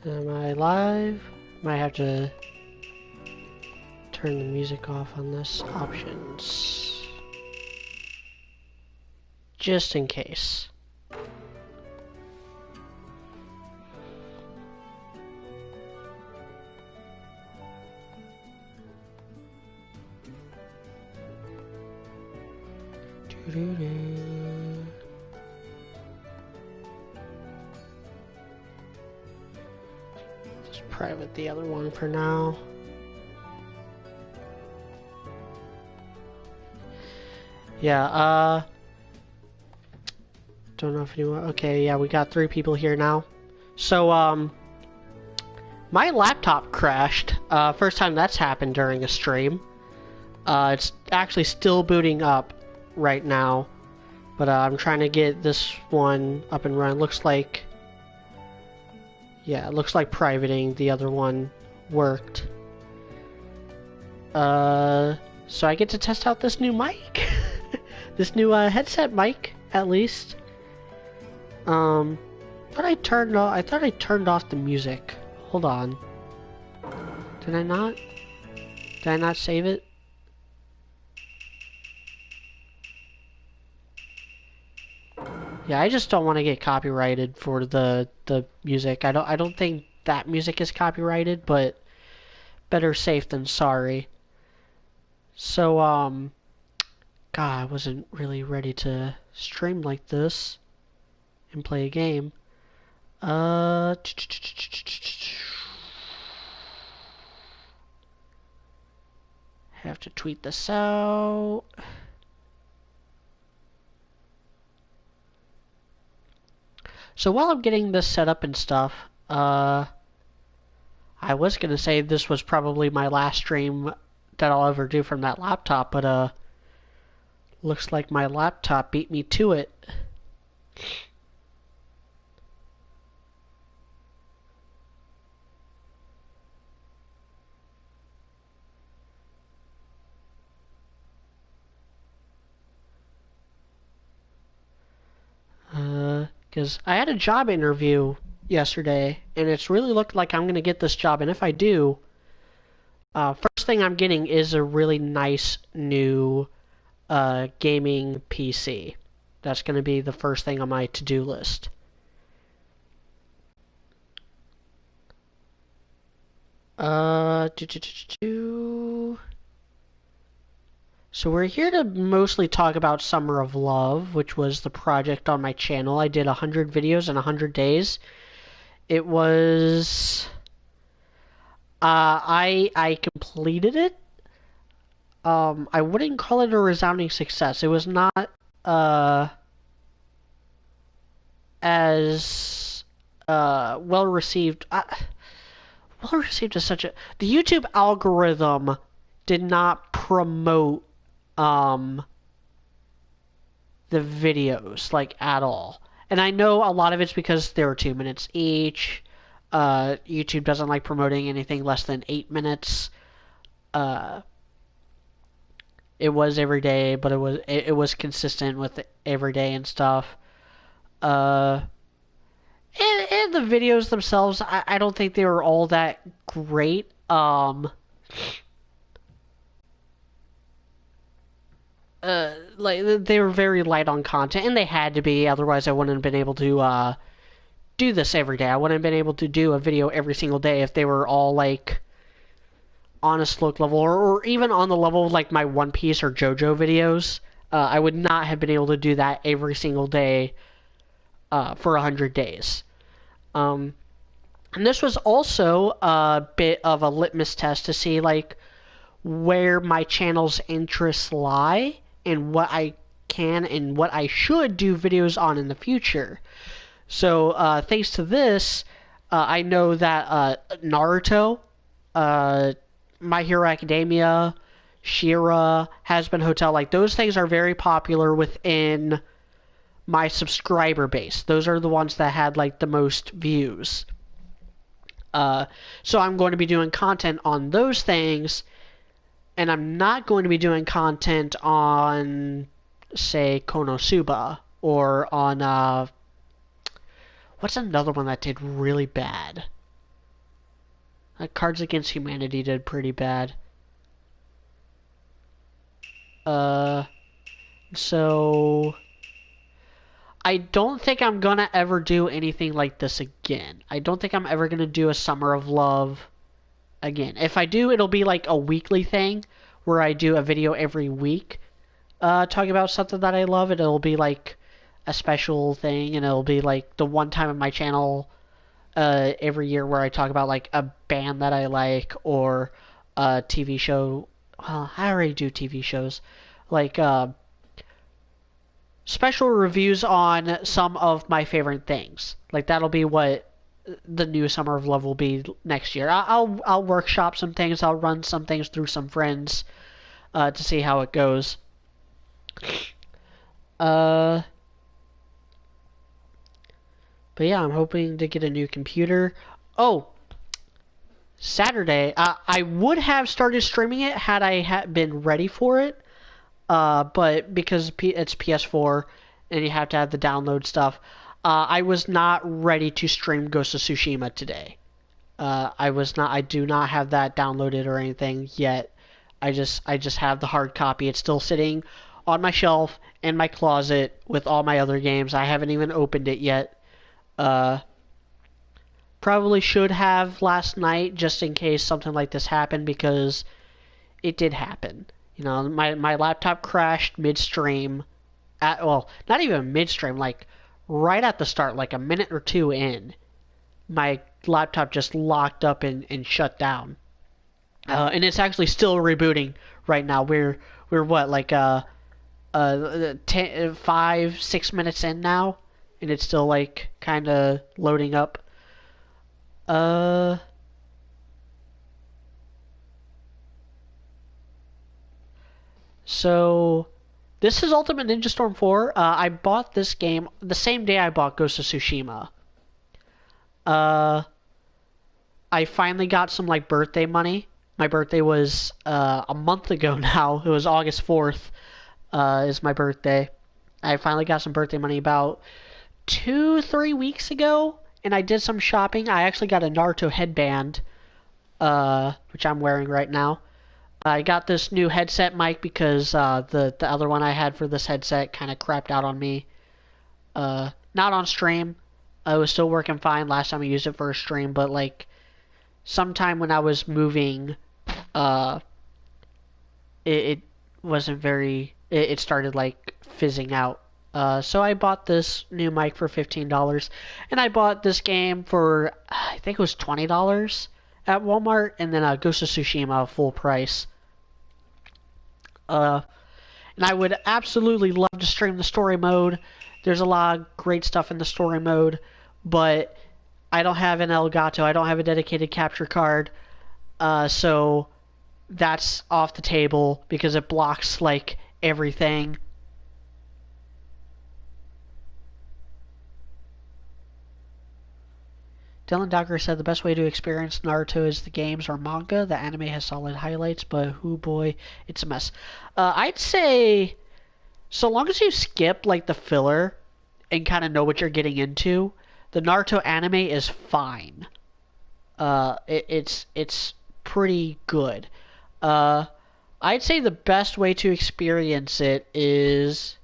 Am I live? Might have to turn the music off on this. Options. Just in case. Just private the other one for now. Yeah, don't know if anyone... Okay, yeah, we got 3 people here now. So, my laptop crashed. First time that's happened during a stream. It's actually still booting up right now. But, I'm trying to get this one up and running. Looks like... Yeah, it looks like privating the other one worked. So I get to test out this new mic. This new headset mic, at least. I thought I turned off the music. Hold on. Did I not? Did I not save it? Yeah, I just don't want to get copyrighted for the music. I don't think that music is copyrighted, but better safe than sorry. So God, I wasn't really ready to stream like this and play a game. Have to tweet this out. So while I'm getting this set up and stuff, I was gonna say this was probably my last stream that I'll ever do from that laptop, but looks like my laptop beat me to it. Because I had a job interview yesterday, and it's really looked like I'm gonna get this job, and if I do, first thing I'm getting is a really nice new gaming PC. That's going to be the first thing on my to-do list. So we're here to mostly talk about Summer of Love, which was the project on my channel. I did 100 videos in 100 days. It was... I completed it. I wouldn't call it a resounding success. It was not as well received. Well received is such a... The YouTube algorithm did not promote the videos like at all. And I know a lot of it's because they were 2 minutes each. YouTube doesn't like promoting anything less than 8 minutes. It was every day, but it was consistent with every day and stuff. And the videos themselves, I don't think they were all that great. Like they were very light on content, and they had to be, otherwise I wouldn't have been able to do this every day. I wouldn't have been able to do a video every single day if they were all like honest look level, or even on the level of like my One Piece or JoJo videos. I would not have been able to do that every single day for 100 days. And this was also a bit of a litmus test to see like where my channel's interests lie and what I can and what I should do videos on in the future. So thanks to this, I know that Naruto, My Hero Academia, Shira, Has-Been Hotel, like those things are very popular within my subscriber base. Those are the ones that had like the most views. So I'm going to be doing content on those things, and I'm not going to be doing content on, say, Konosuba, or on, what's another one that did really bad? Cards Against Humanity did pretty bad. So I don't think I'm gonna ever do anything like this again. I don't think I'm ever gonna do a Summer of Love again. If I do, it'll be like a weekly thing where I do a video every week talking about something that I love, and it'll be like a special thing, and it'll be like the one time on my channel every year where I talk about like a band that I like or a TV show. Well, I already do TV shows. Like special reviews on some of my favorite things. Like that'll be what the new Summer of Love will be next year. I'll workshop some things. I'll run some things through some friends to see how it goes. But yeah, I'm hoping to get a new computer. Oh, Saturday. I would have started streaming it had I been ready for it. But because it's PS4 and you have to have the download stuff, I was not ready to stream Ghost of Tsushima today. I do not have that downloaded or anything yet. I just have the hard copy. It's still sitting on my shelf in my closet with all my other games. I haven't even opened it yet. Probably should have last night just in case something like this happened, because it did happen. You know, my laptop crashed midstream. Well, not even midstream, like right at the start, like a minute or two in. My laptop just locked up and shut down. And it's actually still rebooting right now. We're what, like 5-6 minutes in now, and it's still like kind of loading up. So this is Ultimate Ninja Storm 4. I bought this game the same day I bought Ghost of Tsushima. I finally got some like birthday money. My birthday was a month ago now. It was August 4th is my birthday. I finally got some birthday money about 2-3 weeks ago, and I did some shopping. I actually got a Naruto headband, which I'm wearing right now. I got this new headset mic because the other one I had for this headset kind of crapped out on me. Not on stream. It was still working fine last time I used it for a stream, but like sometime when I was moving, it wasn't very. It started like fizzing out. So I bought this new mic for $15, and I bought this game for I think it was $20 at Walmart, and then Ghost of Tsushima full price. And I would absolutely love to stream the story mode. There's a lot of great stuff in the story mode, but I don't have an Elgato. I don't have a dedicated capture card, so that's off the table because it blocks like everything. Dylan Docker said the best way to experience Naruto is the games or manga. The anime has solid highlights, but oh boy, it's a mess. I'd say, so long as you skip like the filler and kind of know what you're getting into, the Naruto anime is fine. It's pretty good. I'd say the best way to experience it is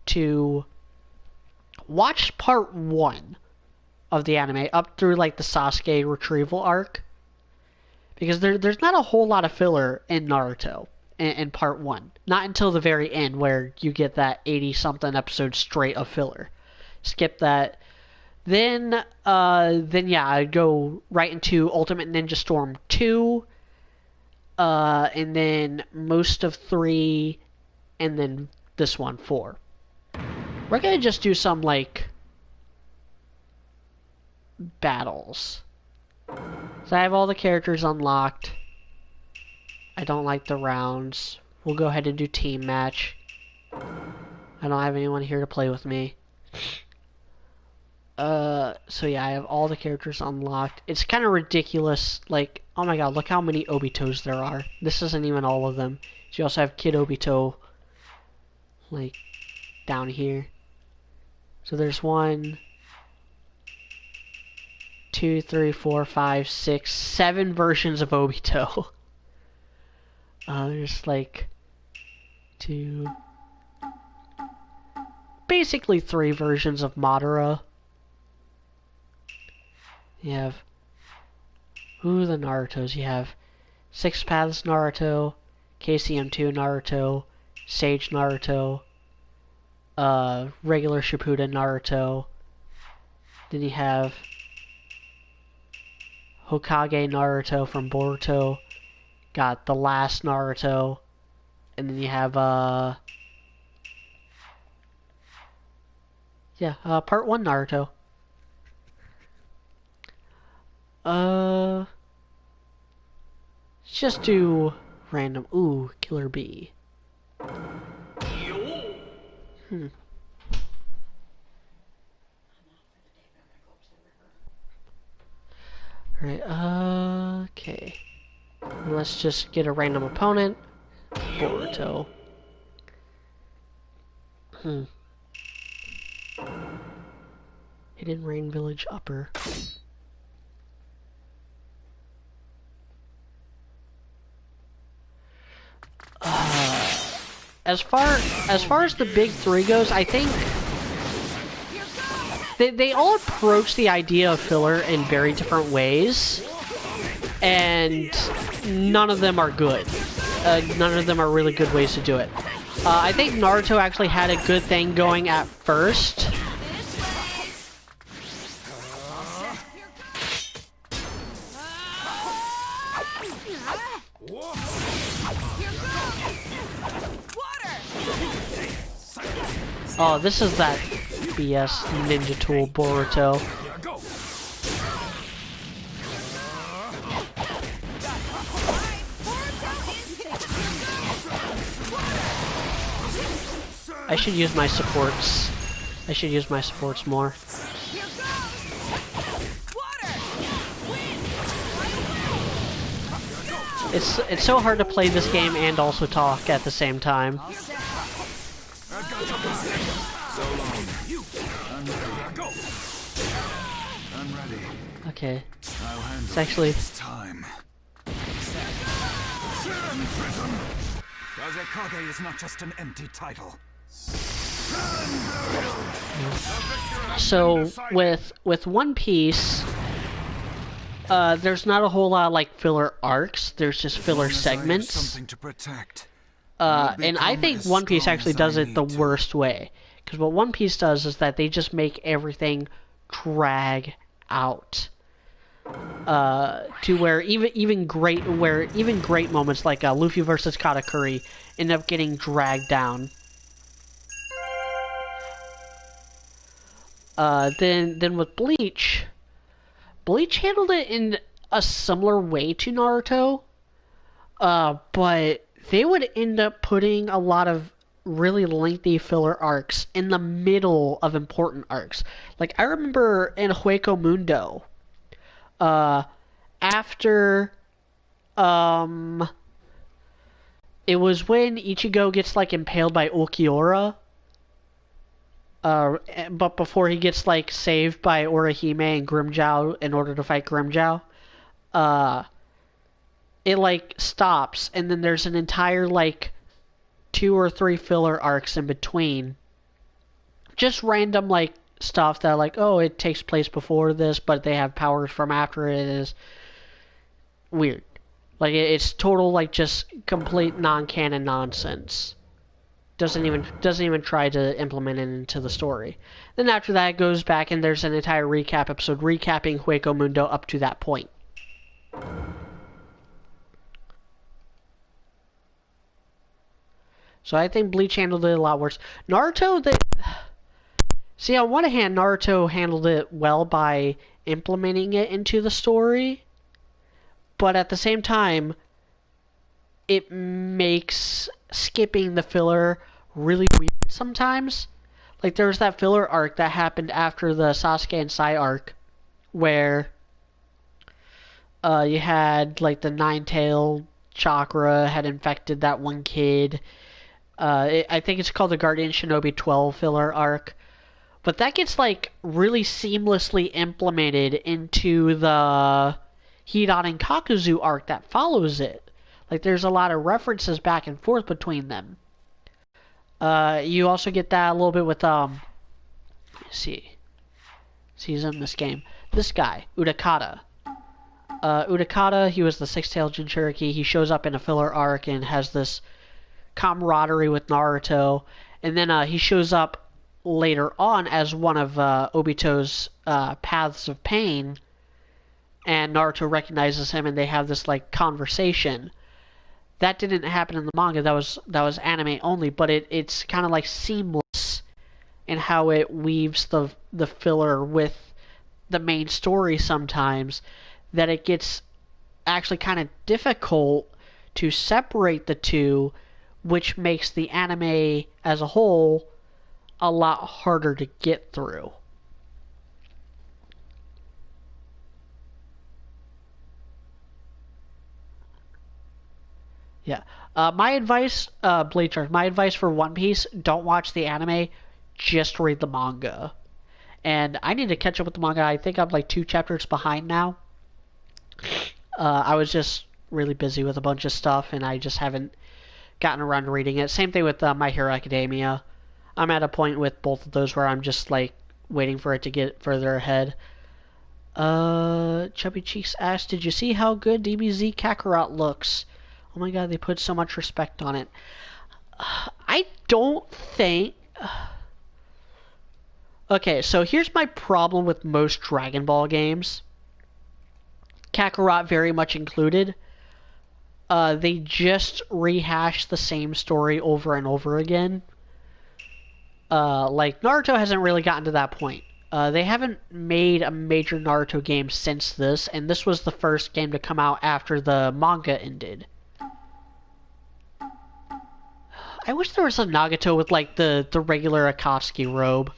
to watch part 1 of the anime up through like the Sasuke retrieval arc, because there's not a whole lot of filler in Naruto in part 1, not until the very end where you get that 80 something episode straight of filler. Skip that. Then yeah, I'd go right into Ultimate Ninja Storm 2, and then most of 3, and then this one 4. We're gonna just do some like battles. So I have all the characters unlocked. I don't like the rounds. We'll go ahead and do team match. I don't have anyone here to play with me. So yeah, I have all the characters unlocked. It's kind of ridiculous. Like, oh my god, look how many Obitos there are. This isn't even all of them. So you also have Kid Obito, like, down here. So there's 1, 2, 2, 3, 4, 5, 6, 7 versions of Obito. There's like basically 3 versions of Madara. You have the Narutos. You have Six Paths Naruto, KCM2 Naruto, Sage Naruto, regular Shippuden Naruto. Then you have Hokage Naruto from Boruto. Got the last Naruto. And then you have, part 1 Naruto. Let's just do random. Ooh, Killer Bee. Alright, okay. Let's just get a random opponent. Boruto. Hidden Rain Village Upper. As far as the big 3 goes, I think they all approach the idea of filler in very different ways, and none of them are good. None of them are really good ways to do it. I think Naruto actually had a good thing going at first. Oh, this is that BS ninja tool Boruto. I should use my supports. I should use my supports more. It's so hard to play this game and also talk at the same time. Okay. It's actually Kazekage is not just an empty title. So with One Piece, there's not a whole lot of like filler arcs. There's just filler segments. Something to protect. And I think One Piece actually does it the worst way. Because what One Piece does is that they just make everything drag out. To where even great moments like Luffy versus Katakuri end up getting dragged down. Then with Bleach handled it in a similar way to Naruto, but they would end up putting a lot of really lengthy filler arcs in the middle of important arcs. Like, I remember in Hueco Mundo, after, it was when Ichigo gets, like, impaled by Ulquiorra, but before he gets, like, saved by Orihime and Grimmjow in order to fight Grimmjow, it, like, stops, and then there's an entire, like, 2 or 3 filler arcs in between. Just random, like, stuff that, like, oh, it takes place before this, but they have powers from after it. Is weird. Like, it's total, like, just complete non-canon nonsense. Doesn't even try to implement it into the story. Then after that, it goes back and there's an entire recap episode recapping Hueco Mundo up to that point. So I think Bleach handled it a lot worse. Naruto, see, on one hand, Naruto handled it well by implementing it into the story, but at the same time, it makes skipping the filler really weird sometimes. Like, there was that filler arc that happened after the Sasuke and Sai arc, where you had, like, the Nine-Tailed chakra had infected that one kid. I think it's called the Guardian Shinobi 12 filler arc, But that gets like really seamlessly implemented into the Hidan and Kakuzu arc that follows it. Like there's a lot of references back and forth between them. You also get that a little bit with let's see, he's in this game. This guy, Udakata. Udakata, he was the six-tailed Jinchuriki. He shows up in a filler arc and has this camaraderie with Naruto. And then he shows up later on as one of Obito's paths of pain. And Naruto recognizes him and they have this like conversation. That didn't happen in the manga. That was anime only, but it's kind of like seamless in how it weaves the filler with the main story sometimes, that it gets actually kind of difficult to separate the two, which makes the anime as a whole a lot harder to get through. Yeah. My advice, Blade Charge, my advice for One Piece, don't watch the anime, just read the manga. And I need to catch up with the manga. I think I'm like 2 chapters behind now. I was just really busy with a bunch of stuff, and I just haven't gotten around to reading it. Same thing with My Hero Academia. I'm at a point with both of those where I'm just like waiting for it to get further ahead. Chubby Cheeks asked, did you see how good DBZ Kakarot looks? Oh my god, they put so much respect on it. I don't think... Okay, so here's my problem with most Dragon Ball games. Kakarot very much included. They just rehash the same story over and over again. Like, Naruto hasn't really gotten to that point. They haven't made a major Naruto game since this, and this was the first game to come out after the manga ended. I wish there was a Nagato with, like, the regular Akatsuki robe.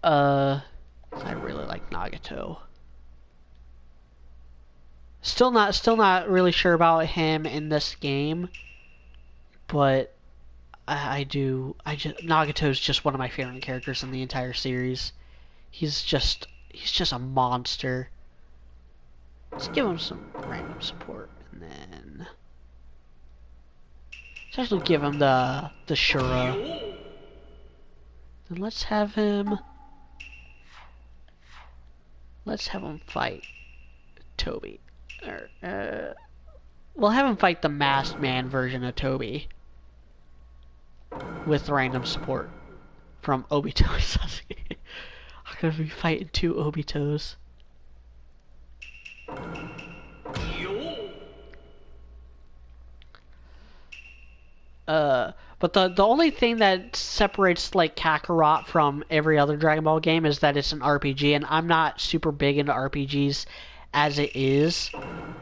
I really like Nagato. Still not really sure about him in this game, but Nagato's just one of my favorite characters in the entire series. He's just a monster. Let's give him some random support, and then let's actually give him the Shura. And let's have him fight Toby. We'll have him fight the masked man version of Toby with random support from Obito and Sasuke. I'm gonna be fighting 2 Obitos. But the only thing that separates like Kakarot from every other Dragon Ball game is that it's an RPG, and I'm not super big into RPGs as it is.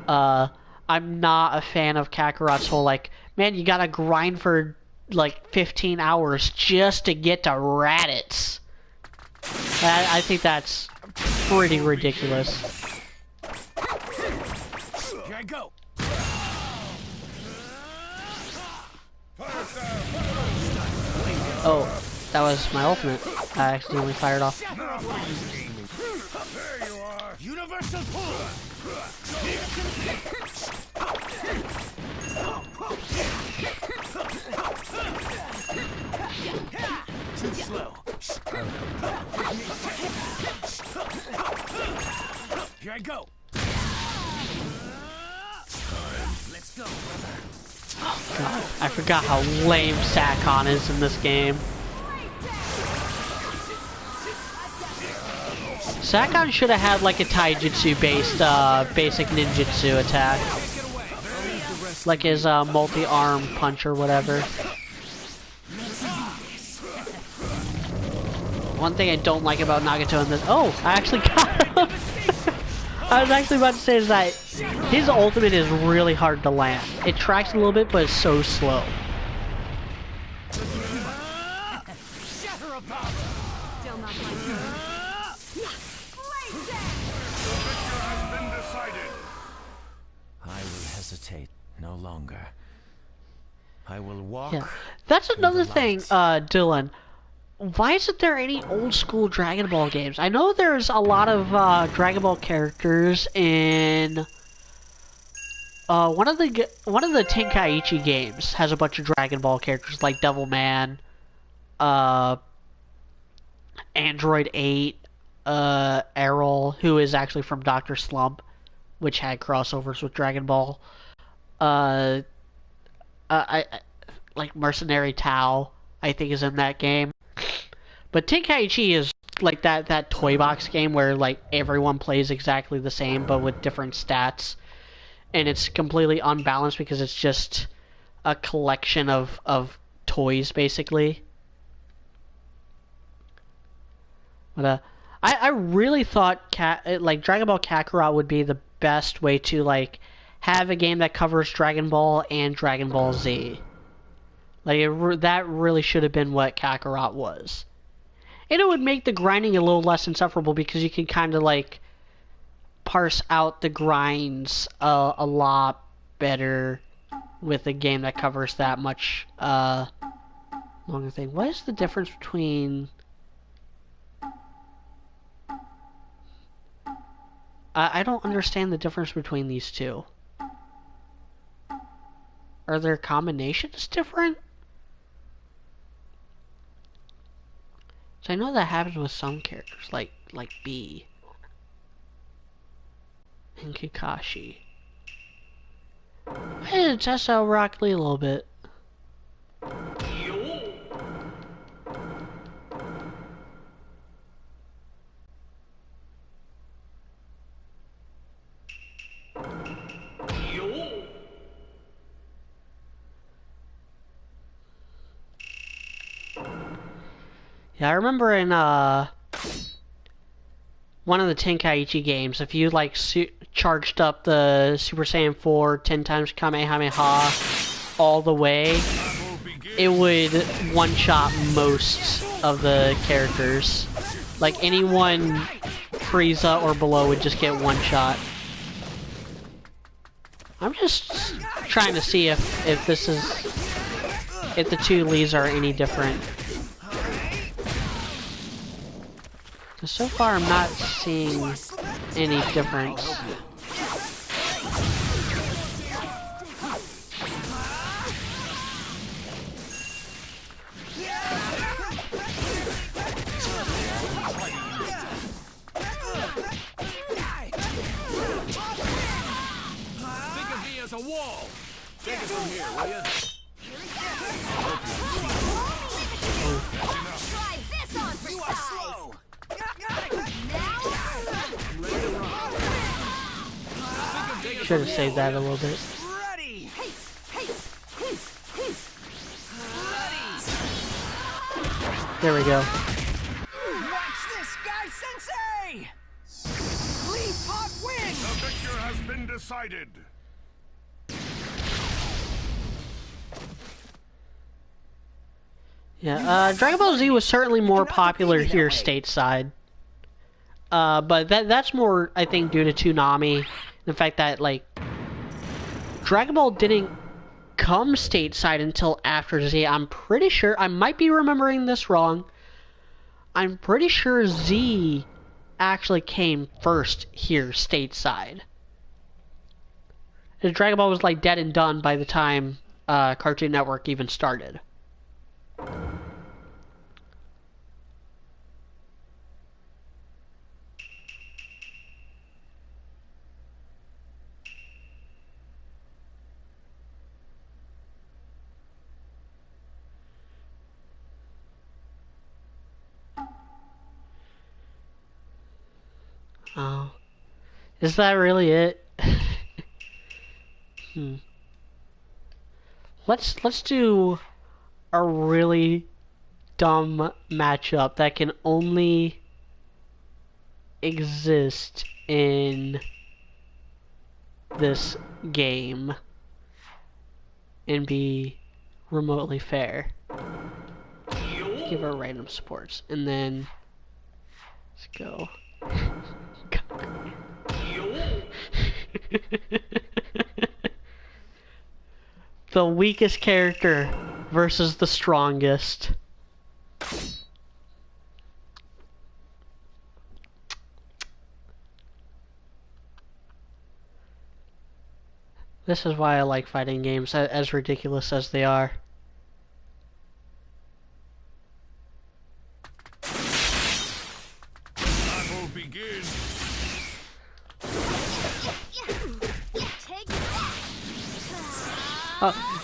I'm not a fan of Kakarot's whole like, man, you gotta grind for like 15 hours just to get to Raditz. I think that's pretty ridiculous. Here I go. Oh, that was my ultimate. I accidentally fired off. There you are. Universal pull. Too slow. Here I go. Let's go, brother. Oh god, I forgot how lame Sakon is in this game. Sakon should have had like a taijutsu based basic ninjutsu attack. Like his multi-arm punch or whatever. One thing I don't like about Nagato in this... Oh, I actually got him! I was actually about to say is that his ultimate is really hard to land. It tracks a little bit, but it's so slow. I will hesitate no longer. I will walk. Yeah, that's through the another thing, light. Dylan. Why isn't there any old school Dragon Ball games? I know there's a lot of Dragon Ball characters in one of the Tenkaichi games has a bunch of Dragon Ball characters like Devilman, uh, Android 8, Errol, who is actually from Doctor Slump, which had crossovers with Dragon Ball. Uh, I like Mercenary Tao, I think is in that game. But Tenkaichi is like that toy box game where like everyone plays exactly the same but with different stats, and it's completely unbalanced because it's just a collection of toys basically. But I really thought like Dragon Ball Kakarot would be the best way to like have a game that covers Dragon Ball and Dragon Ball Z. Like that really should have been what Kakarot was. And it would make the grinding a little less insufferable because you can kind of like parse out the grinds a lot better with a game that covers that much longer thing. What is the difference between... I don't understand the difference between these two. Are their combinations different? So I know that happens with some characters, like B and Kakashi. I had to test out Rock Lee a little bit. Yeah, I remember in one of the Tenkaichi games, if you like charged up the Super Saiyan 4 10 times Kamehameha all the way, it would one-shot most of the characters. Like anyone Frieza or below would just get one shot. I'm just trying to see if this is... if the two Lees are any different. So far, I'm not seeing any difference. Think of me as a wall. Take it from here, will you? Try this on for size. Should have saved that a little bit. Ready. There we go. Watch this, guy sensei! Lead Pot win! The victor has been decided. Yeah, Dragon Ball Z was certainly more popular here stateside. But that's more, I think, due to Toonami. The fact that, like, Dragon Ball didn't come stateside until after Z. I'm pretty sure, I might be remembering this wrong. I'm pretty sure Z actually came first here stateside. And Dragon Ball was, like, dead and done by the time Cartoon Network even started. Oh. Is that really it? Let's do a really dumb matchup that can only exist in this game and be remotely fair. Give her random supports and then let's go. The weakest character versus the strongest. This is why I like fighting games, as ridiculous as they are. Battle begins.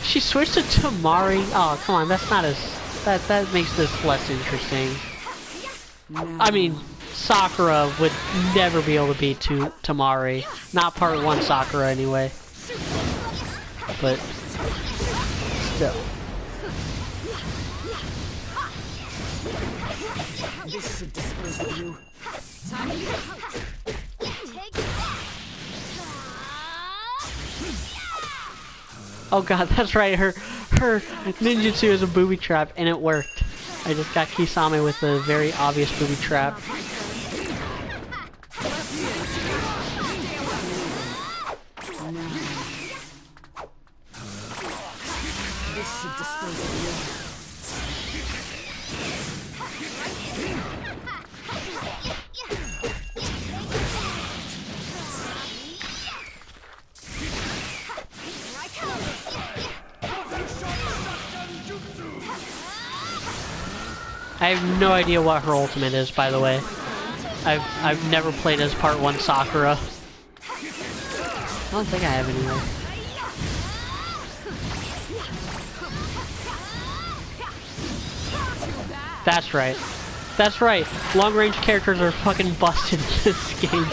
She switched to Tamari. Oh, come on, that's not as... That makes this less interesting. I mean, Sakura would never be able to beat Tamari. Not part 1 Sakura, anyway. But... still. This should dispose of you. Oh god, that's right, her ninjutsu is a booby trap, and it worked. I just got Kisame with a very obvious booby trap. This should dispose of you. I have no idea what her ultimate is, by the way. I've never played as part 1 Sakura. I don't think I have anyway. That's right. That's right. Long-range characters are fucking busted in this game.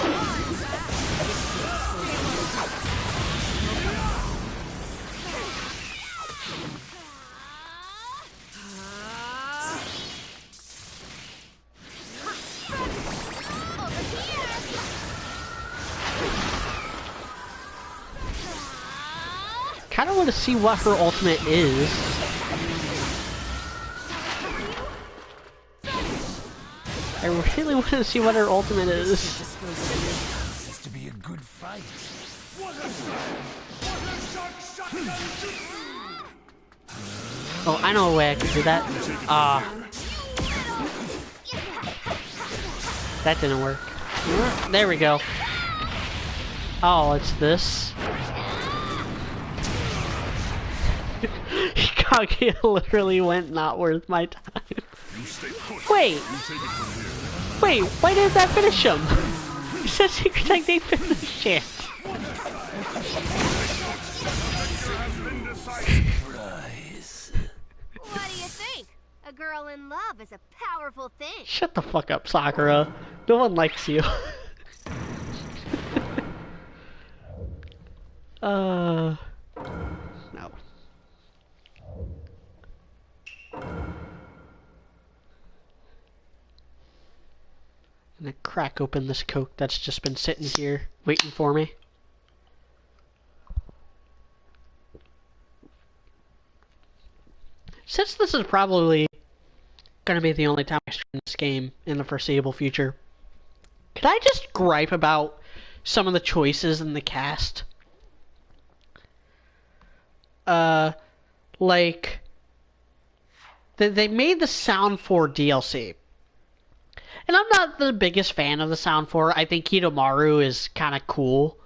Kinda want to see what her ultimate is. I really want to see what her ultimate is. This is to be a good fight. Oh, I know a way I can do that. That didn't work. There we go. Oh, it's this. Kage literally went not worth my time. Wait! Wait, why did that finish him? He said secret technique finished it. What do you think? A girl in love is a powerful thing. Shut the fuck up, Sakura. No one likes you. No. I'm gonna crack open this Coke that's just been sitting here waiting for me. Since this is probably gonna be the only time I stream this game in the foreseeable future, could I just gripe about some of the choices in the cast? Like, they made the Sound 4 DLC. And I'm not the biggest fan of the Sound 4. I think Kidomaru is kind of cool.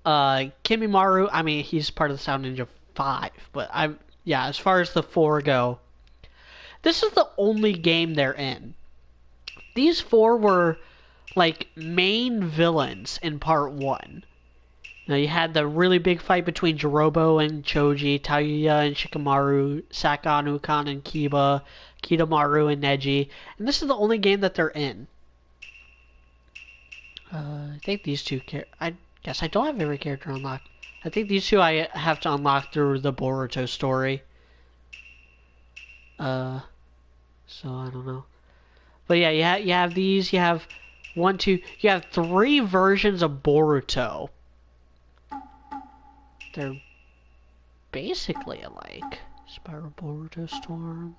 Kimimaru, I mean, he's part of the Sound Ninja 5. But yeah, as far as the 4 go, this is the only game they're in. These 4 were, like, main villains in part 1. Now, you had the really big fight between Jirobo and Choji, Tayuya and Shikamaru, Sakanukan and Kiba, Kidomaru and Neji, and this is the only game that they're in. I think these two I guess I don't have every character unlocked. I think these two I have to unlock through the Boruto story. So I don't know. But yeah, you have these, you have you have 3 versions of Boruto. They're basically alike. Spiral Boruto Storm.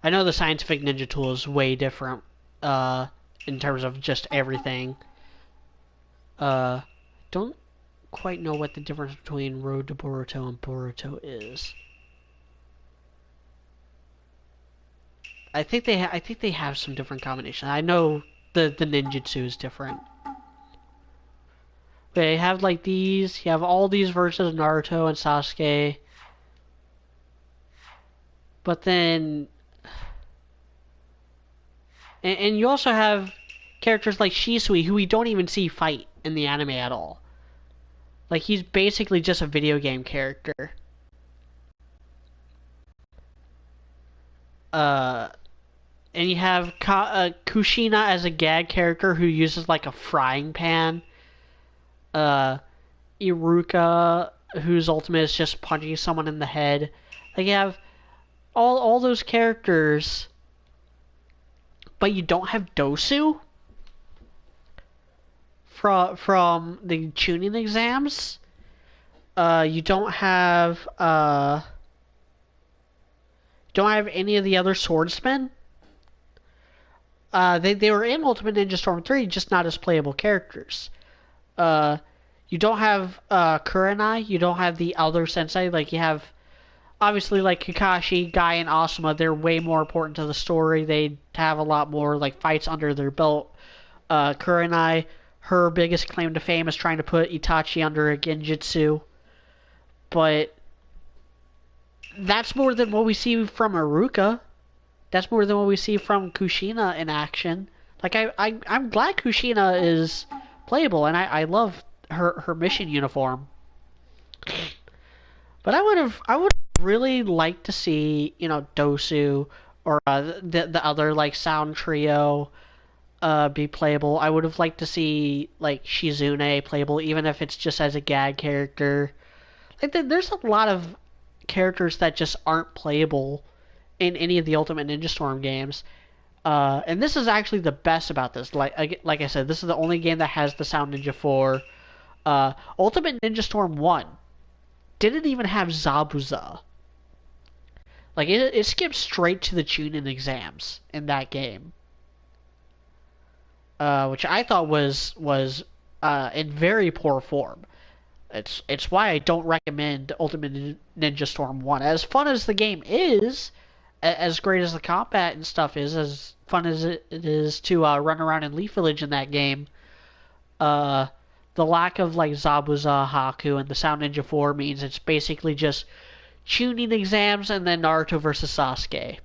I know the Scientific Ninja Tool is way different, in terms of just everything. Don't quite know what the difference between Road to Boruto and Boruto is. I think they have some different combinations. I know the ninjutsu is different. They have like these. You have all these versions of Naruto and Sasuke. But then, and you also have characters like Shisui, who we don't even see fight in the anime at all. Like, he's basically just a video game character. And you have Kushina as a gag character who uses like a frying pan. Uh, Iruka, whose ultimate is just punching someone in the head. Like, you have all those characters, but you don't have Dosu from the tuning exams. You don't have any of the other swordsmen. They were in Ultimate Ninja Storm 3, just not as playable characters. You don't have Kurenai. You don't have the other sensei. Like, you have obviously like Kakashi, Guy, and Asuma. They're way more important to the story. They have a lot more like fights under their belt. Kurenai, her biggest claim to fame is trying to put Itachi under a genjutsu, but that's more than what we see from Iruka. That's more than what we see from Kushina in action. Like, I'm glad Kushina is playable, and I love her mission uniform. But I would really like to see, Dosu or the other like sound trio be playable. I would have liked to see like Shizune playable, even if it's just as a gag character. Like, there's a lot of characters that just aren't playable in any of the Ultimate Ninja Storm games. And this is actually the best about this. Like I said, this is the only game that has the Sound Ninja 4. Ultimate Ninja Storm 1 didn't even have Zabuza. Like, it skipped straight to the Chunin exams in that game. Which I thought was in very poor form. It's why I don't recommend Ultimate Ninja Storm 1. As fun as the game is, as great as the combat and stuff is, as fun as it is to run around in Leaf Village in that game, the lack of like Zabuza, Haku, and the Sound Ninja 4 means it's basically just tuning exams and then Naruto versus Sasuke.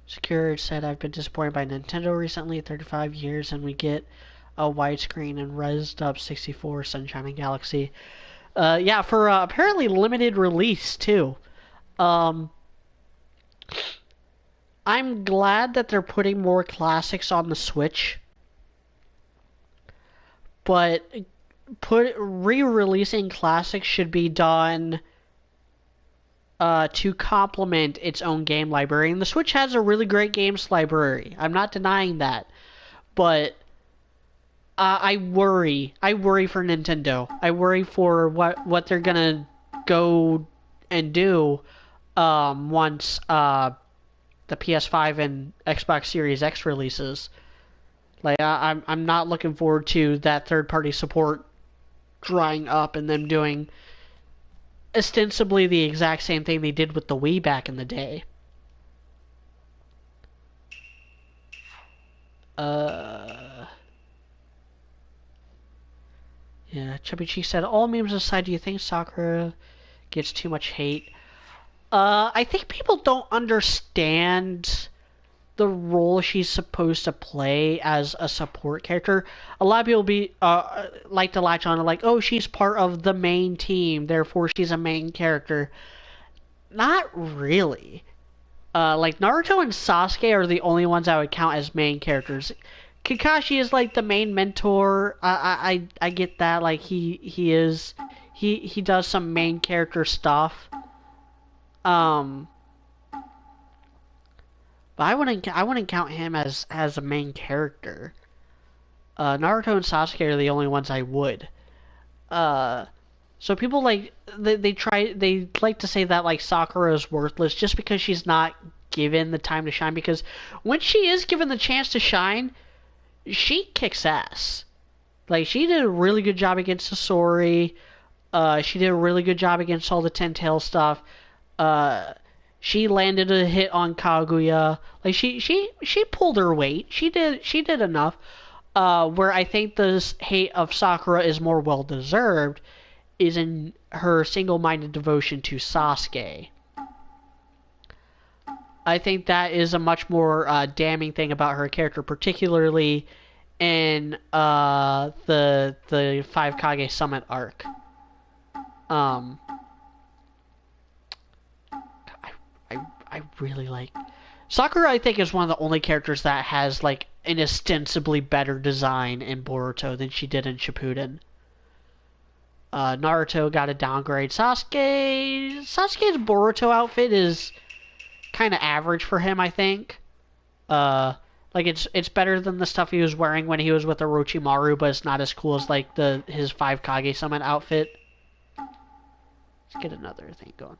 Secured said, I've been disappointed by Nintendo recently, 35 years, and we get a widescreen and rezzed up 64 Sunshine and Galaxy. Yeah, for apparently limited release, too. I'm glad that they're putting more classics on the Switch, but re-releasing classics should be done to complement its own game library. And the Switch has a really great games library. I'm not denying that. But I worry. I worry for Nintendo. I worry for what they're gonna go and do once the PS5 and Xbox Series X releases. Like, I'm not looking forward to that third-party support drying up and them doing ostensibly the exact same thing they did with the Wii back in the day. Yeah, Chubby Cheek said, all memes aside, do you think Sakura gets too much hate? I think people don't understand the role she's supposed to play as a support character. A lot of people like to latch on to like, oh, she's part of the main team, therefore she's a main character. Not really. Like, Naruto and Sasuke are the only ones I would count as main characters. Kakashi is like the main mentor. I get that. Like, he does some main character stuff. But I wouldn't count him as a main character. Naruto and Sasuke are the only ones I would. So people like they like to say that like Sakura is worthless just because she's not given the time to shine. Because when she is given the chance to shine, she kicks ass. Like she did a really good job against Sasori. She did a really good job against all the Ten Tail stuff. Uh, she landed a hit on Kaguya. Like she pulled her weight. She did enough. Where I think the hate of Sakura is more well deserved is in her single-minded devotion to Sasuke. I think that is a much more damning thing about her character, particularly in the Five Kage Summit arc. Um, I really like Sakura. I think is one of the only characters that has like an ostensibly better design in Boruto than she did in Shippuden. Naruto got a downgrade. Sasuke's Boruto outfit is kind of average for him, I think. Like it's better than the stuff he was wearing when he was with Orochimaru, but it's not as cool as like his Five Kage Summit outfit. Let's get another thing going.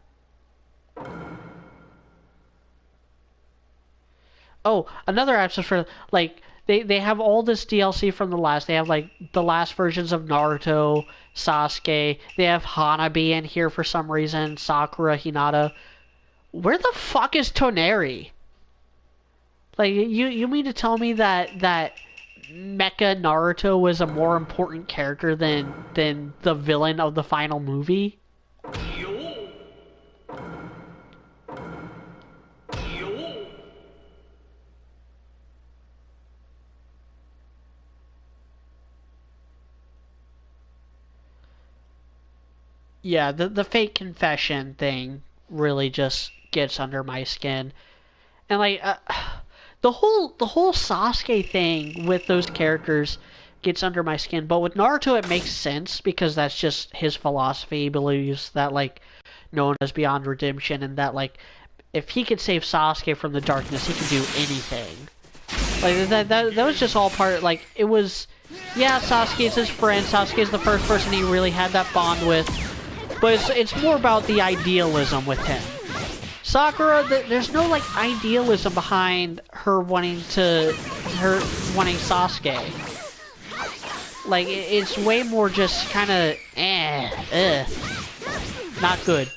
Oh, another episode for like they have all this DLC from the last. They have like the last versions of Naruto, Sasuke. They have Hanabi in here for some reason. Sakura, Hinata. Where the fuck is Toneri? Like you mean to tell me that Mecha Naruto was a more important character than the villain of the final movie? Yeah, the fake confession thing really just gets under my skin. And like the whole Sasuke thing with those characters gets under my skin. But with Naruto, it makes sense because that's just his philosophy. He believes that like no one is beyond redemption, and that like if he could save Sasuke from the darkness, he can do anything. Like that was just all part. Like it was, yeah, Sasuke's his friend. Sasuke's the first person he really had that bond with. But it's more about the idealism with him. Sakura, there's no like idealism behind her wanting Sasuke. Like it's way more just kind of not good.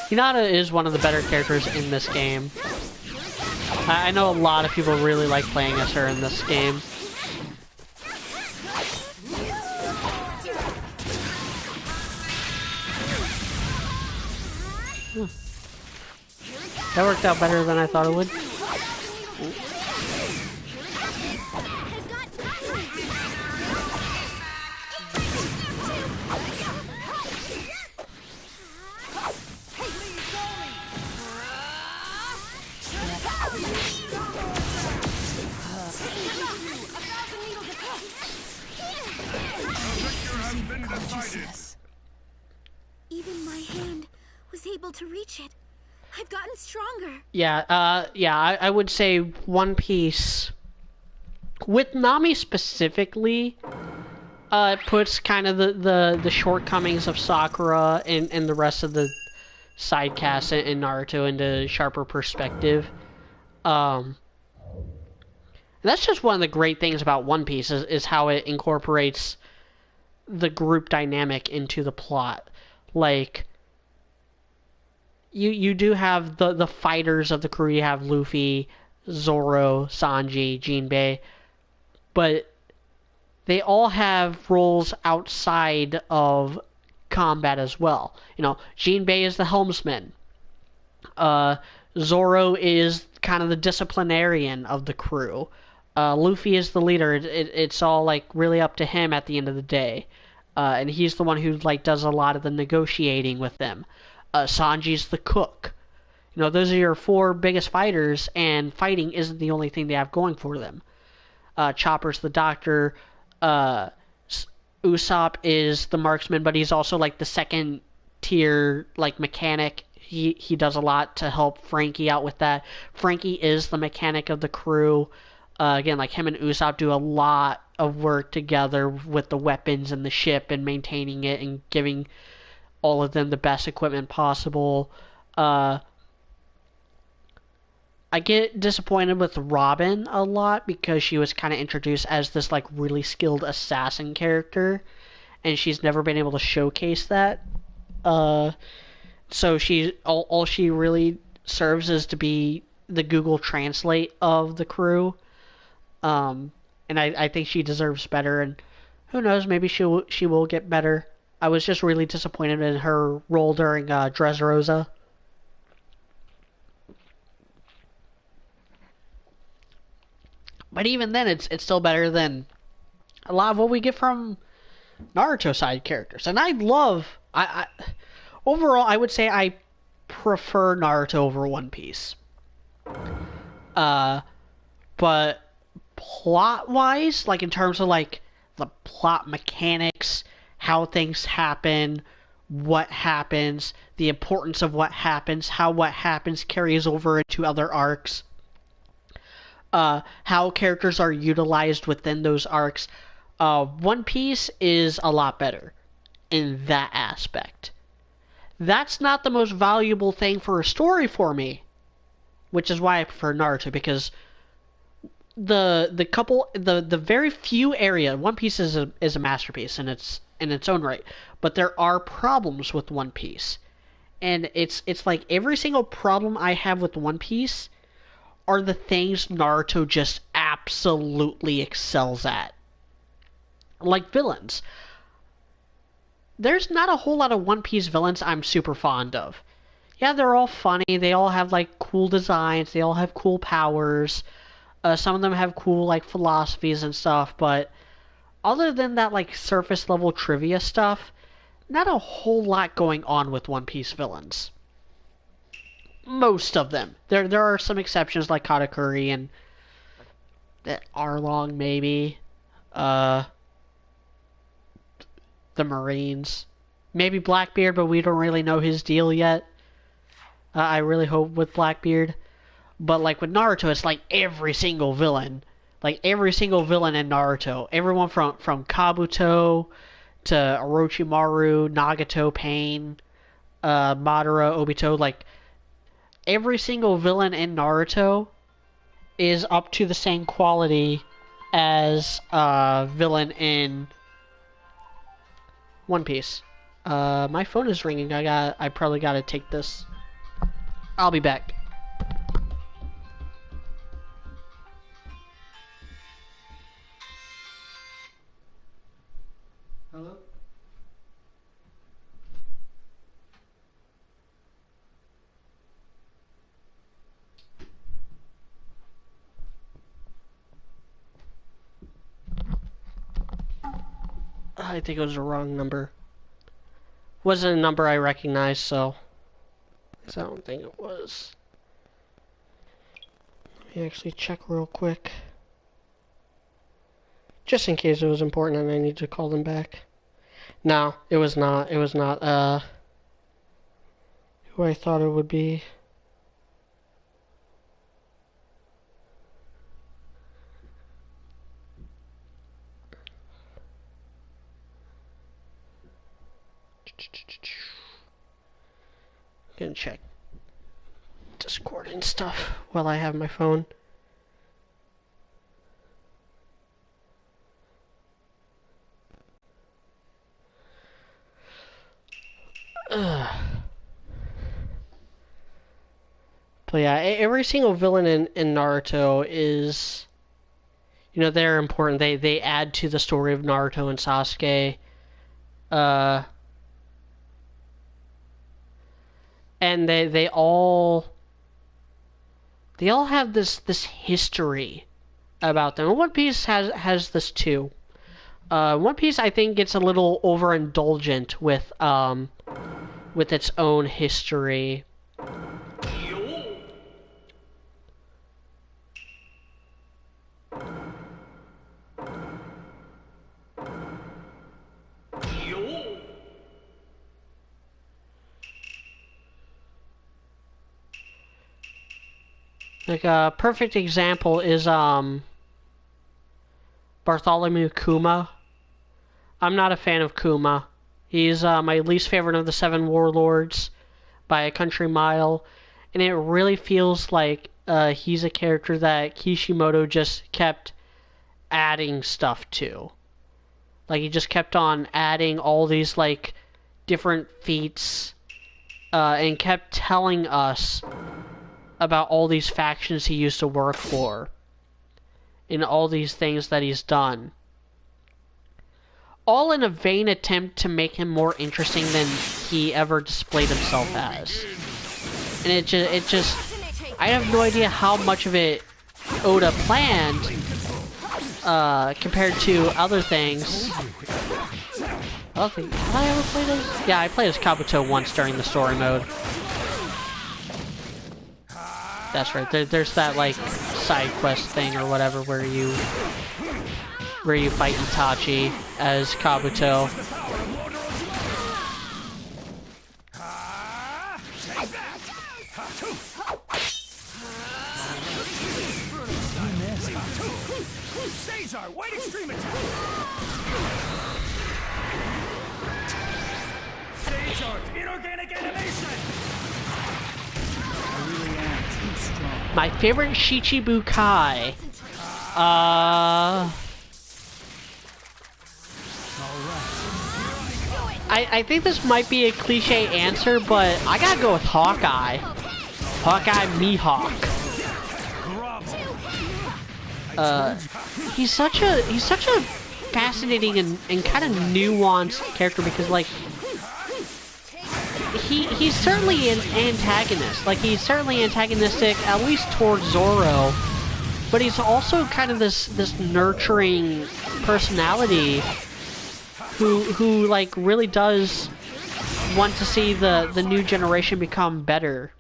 Hinata is one of the better characters in this game. I know a lot of people really like playing as her in this game. That worked out better than I thought it would. Even my hand was able to reach it. I've gotten stronger. Yeah, I would say One Piece, with Nami specifically, puts kind of the shortcomings of Sakura and the rest of the side cast in Naruto into sharper perspective. And that's just one of the great things about One Piece is how it incorporates the group dynamic into the plot. Like, you do have the fighters of the crew. You have Luffy, Zoro, Sanji, Jinbei, but they all have roles outside of combat as well. You know, Jinbei is the helmsman. Zoro is kind of the disciplinarian of the crew. Luffy is the leader. It's all like really up to him at the end of the day. and he's the one who like does a lot of the negotiating with them. Sanji's the cook. You know, those are your four biggest fighters, and fighting isn't the only thing they have going for them. Chopper's the doctor. Uh, Usopp is the marksman, but he's also like the second tier like mechanic. He does a lot to help Frankie out with that. Frankie is the mechanic of the crew. Again, like him and Usopp do a lot of work together with the weapons and the ship and maintaining it and giving all of them the best equipment possible. I get disappointed with Robin a lot because she was kind of introduced as this like really skilled assassin character, and she's never been able to showcase that. So she all she really serves is to be the Google Translate of the crew. And I think she deserves better. And who knows, maybe she will get better. I was just really disappointed in her role during Dressrosa. But even then, it's still better than a lot of what we get from Naruto side characters. And I overall, I would say I prefer Naruto over One Piece. But plot wise, like in terms of like the plot mechanics, how things happen, what happens, the importance of what happens, how what happens carries over into other arcs, how characters are utilized within those arcs. One Piece is a lot better in that aspect. That's not the most valuable thing for a story for me, which is why I prefer Naruto, because the very few area One Piece is a masterpiece in its own right, but there are problems with One Piece, and it's like every single problem I have with One Piece are the things Naruto just absolutely excels at. Like villains. There's not a whole lot of One Piece villains I'm super fond of. Yeah, they're all funny, they all have like cool designs, they all have cool powers. Some of them have cool like philosophies and stuff, but other than that like surface level trivia stuff, not a whole lot going on with One Piece villains. Most of them. There are some exceptions like Katakuri and Arlong maybe. The Marines. Maybe Blackbeard, but we don't really know his deal yet. I really hope with Blackbeard. But like with Naruto, it's like every single villain. Like every single villain in Naruto. Everyone from Kabuto to Orochimaru, Nagato, Pain, Madara, Obito, like every single villain in Naruto is up to the same quality as villain in One Piece. My phone is ringing. I probably gotta take this. I'll be back. Hello? I think it was the wrong number. Wasn't a number I recognized, so I don't think it was. Let me actually check real quick. Just in case it was important and I need to call them back. No, it was not. It was not, who I thought it would be. Gonna check Discord and stuff while I have my phone. But yeah, every single villain in Naruto is, you know, they're important. They add to the story of Naruto and Sasuke. And they all have this history about them. And One Piece has this too. One Piece I think gets a little overindulgent with its own history. Like a perfect example is Bartholomew Kuma. I'm not a fan of Kuma. He's my least favorite of the Seven Warlords by a country mile, and it really feels like he's a character that Kishimoto just kept adding stuff to. Like he just kept on adding all these like different feats, and kept telling us about all these factions he used to work for, and all these things that he's done. All in a vain attempt to make him more interesting than he ever displayed himself as. And it just, I have no idea how much of it Oda planned, compared to other things. I don't think, have I ever played as? Yeah, I played as Kabuto once during the story mode. That's right, there's that, like, side quest thing or whatever where you fight Itachi as Kabuto. Caesar, white extreme attack! Caesar's inorganic animation! I really am too strong. My favorite Shichibukai. I think this might be a cliche answer, but I gotta go with Hawkeye. Hawkeye Mihawk. He's such a fascinating and kind of nuanced character because, like, he's certainly an antagonist. Like, he's certainly antagonistic, at least towards Zoro, but he's also kind of this nurturing personality who like really does want to see the new generation become better.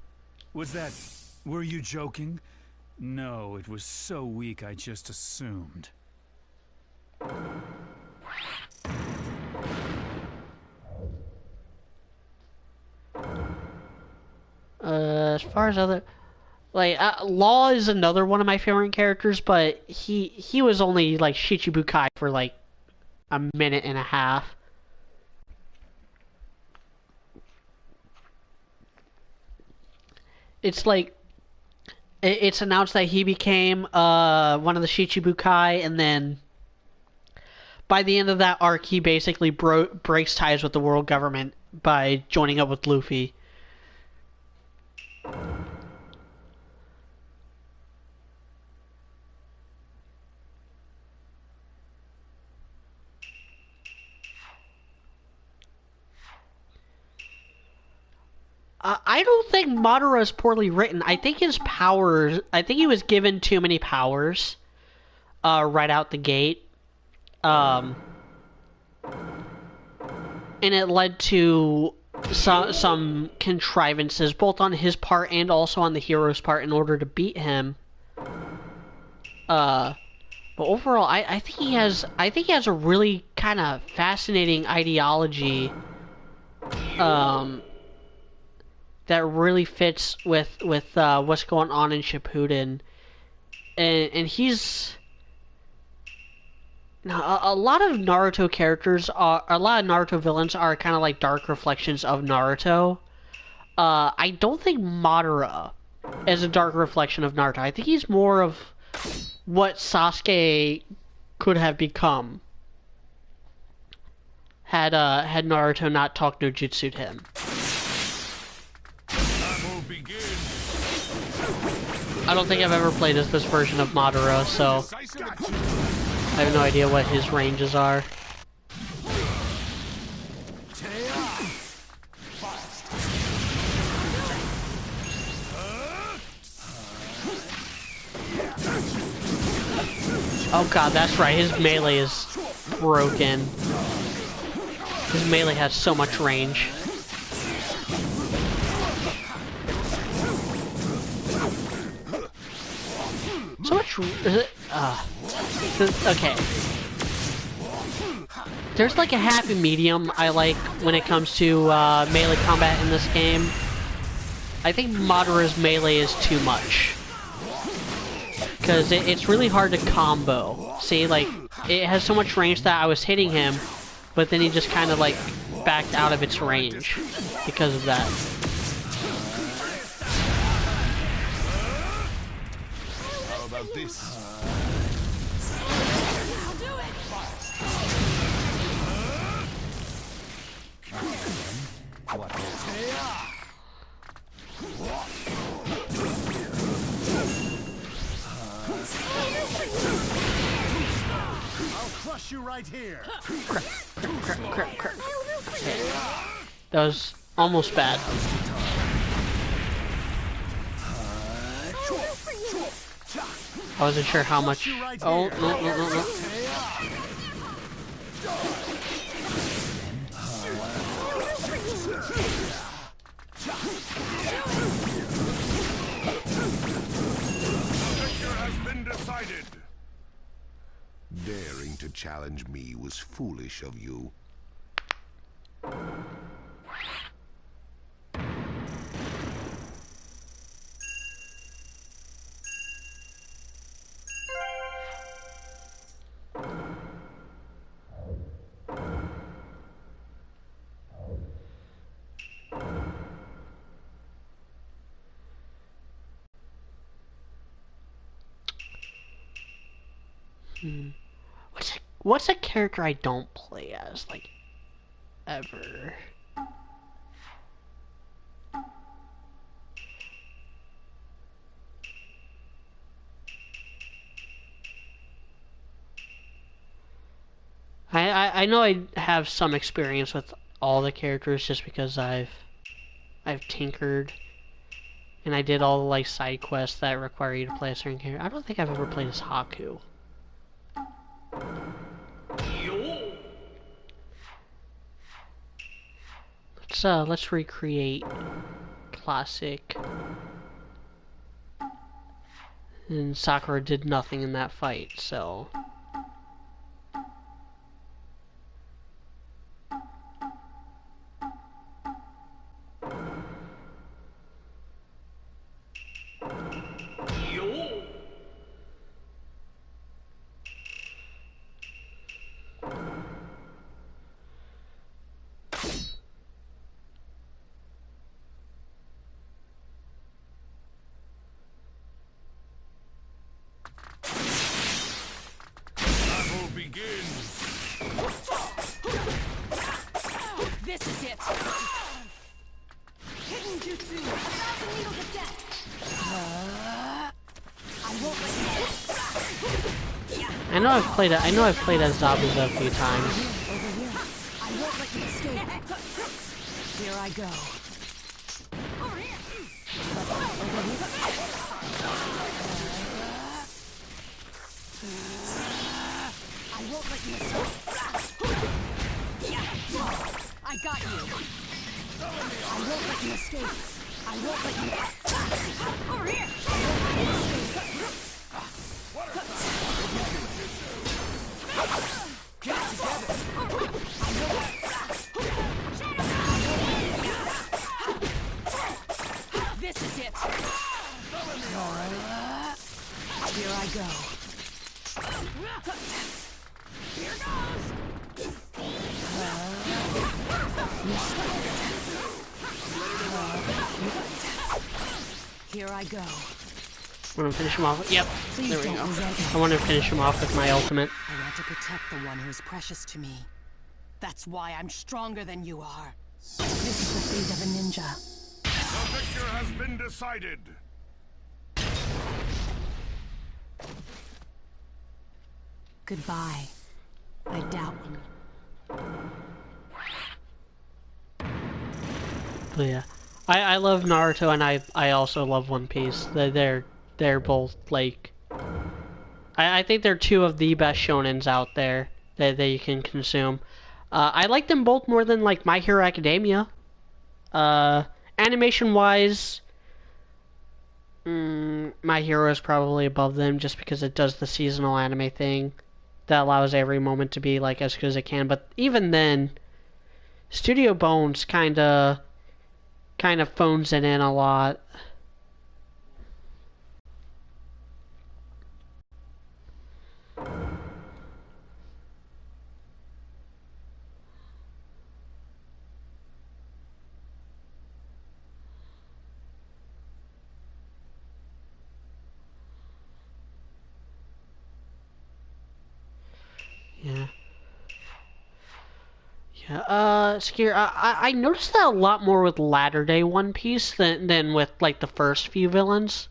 Were you joking? No, it was so weak I just assumed. As far as other, like, Law is another one of my favorite characters, but he was only like Shichibukai for like a minute and a half. It's like it's announced that he became one of the Shichibukai, and then by the end of that arc, he basically breaks ties with the world government by joining up with Luffy. I don't think Madara is poorly written. I think his powers, I think he was given too many powers right out the gate. And it led to some contrivances, both on his part and also on the hero's part, in order to beat him. But overall, I think he has a really kind of fascinating ideology. That really fits with what's going on in Shippuden, and he's a lot of Naruto characters are a lot of Naruto villains are kind of like dark reflections of Naruto. I don't think Madara is a dark reflection of Naruto. I think he's more of what Sasuke could have become had Naruto not talked no jutsu'd him. I don't think I've ever played as this version of Madara, so I have no idea what his ranges are. Oh god, that's right, his melee is broken. His melee has so much range. So much. Okay. There's like a happy medium I like when it comes to melee combat in this game. I think Madara's melee is too much. Because it's really hard to combo. See, like, it has so much range that I was hitting him, but then he just kind of like backed out of its range because of that. How about this? I'll do it. I'll crush you right here. Crap. That was almost bad. I wasn't sure how much. Oh, no. Has been decided. Daring to challenge me was foolish of you. What's a character I don't play as, like, ever? I know I have some experience with all the characters just because I've tinkered and I did all the like side quests that require you to play a certain character. I don't think I've ever played as Haku. Let's recreate classic. And Sakura did nothing in that fight, so This is it. Hidden jutsu. Thousand needles of death. I won't let you. I know I've played as Zabuza a few times. Over here. I won't let you escape. Here I go. Over here. Over here. I won't let you escape. I got you. I won't let you escape. I won't let you. Over here. Get it together. This is it. Here I go. Here goes. Here I go. I want to finish him off. Yep, Please there we don't go. resent me. I want to finish him off with my ultimate. I want to protect the one who is precious to me. That's why I'm stronger than you are. This is the fate of a ninja. The victor has been decided. Goodbye. I doubt you. But yeah, I love Naruto and I also love One Piece. They're both like I think they're two of the best shonens out there. that you can consume. I like them both more than like My Hero Academia. Uh, Animation wise, My Hero is probably above them just because it does the seasonal anime thing that allows every moment to be like as good as it can. But even then, Studio Bones kind of phones it in a lot. Yeah. Yeah, Skier, I noticed that a lot more with latter day One Piece than with like the first few villains.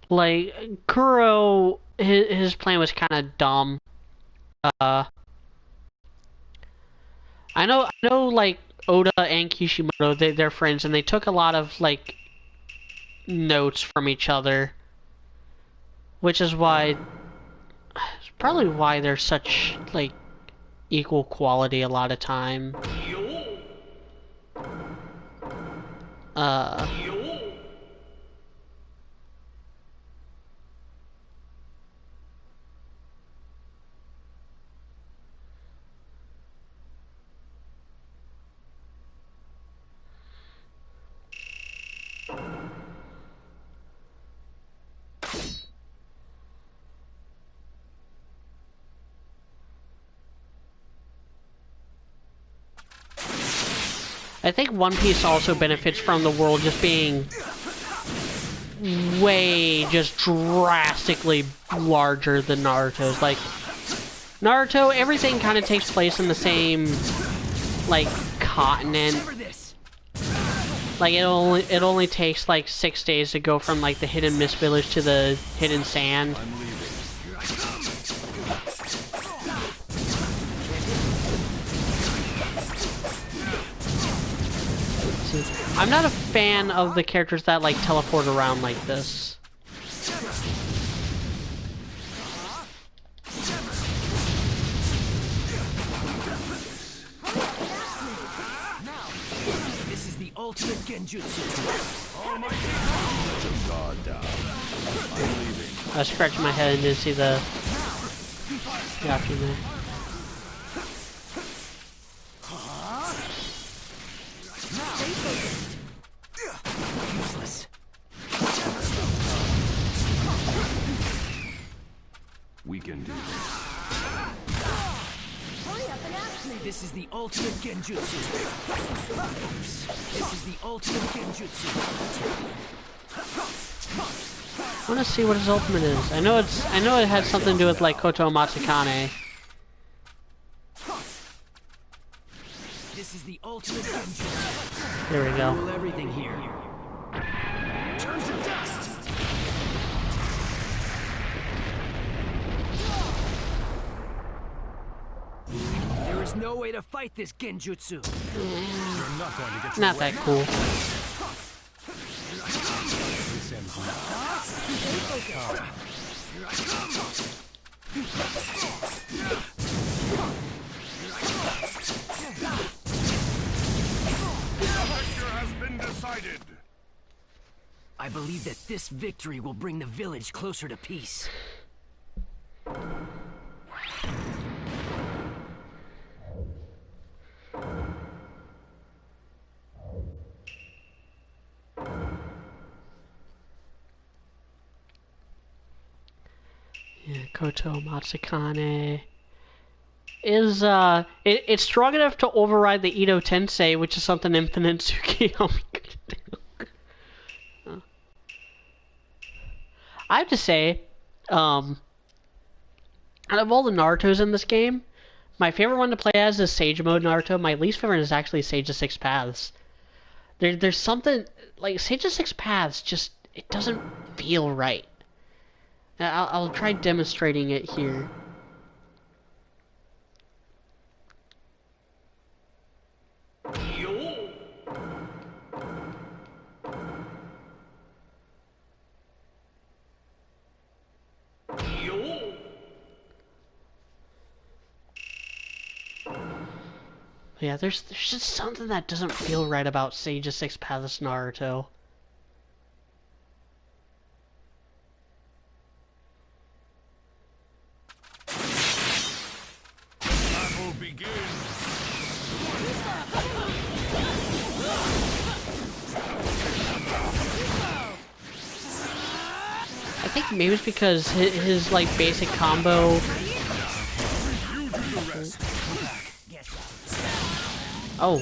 Like Kuro, his plan was kind of dumb. Uh, I know, like Oda and Kishimoto, they're friends, and they took a lot of like notes from each other, which is why, probably why they're such like equal quality a lot of time. Uh, I think One Piece also benefits from the world just being way just drastically larger than Naruto's. Like Naruto, everything kind of takes place in the same like continent. Like it only takes like 6 days to go from like the hidden mist village to the hidden sand. I'm not a fan of the characters that like teleport around like this. This is the ultimate genjutsu. I scratched my head and didn't see the option there. Useless. We can do this. Hurry up and ask me. This is the ultimate genjutsu. This is the ultimate genjutsu. I want to see what his ultimate is. I know it has something to do with like Koto Matsukane. This is the ultimate genjutsu. There we go. Rule everything here. Turn to dust. There is no way to fight this genjutsu. You're not going to get Not that cool. Has been decided. I believe that this victory will bring the village closer to peace. Yeah, Koto Matsukane is it's strong enough to override the Ito Tensei, which is something Infinite Tsukiyomi could do. I have to say, out of all the Narutos in this game, my favorite one to play as is Sage Mode Naruto. My least favorite is actually Sage of Six Paths. There's something like Sage of Six Paths just it doesn't feel right. I'll try demonstrating it here. Yeah, there's just something that doesn't feel right about Sage of Six Paths Naruto. Battle begins. I think maybe it's because his like basic combo. You do the rest. Oh.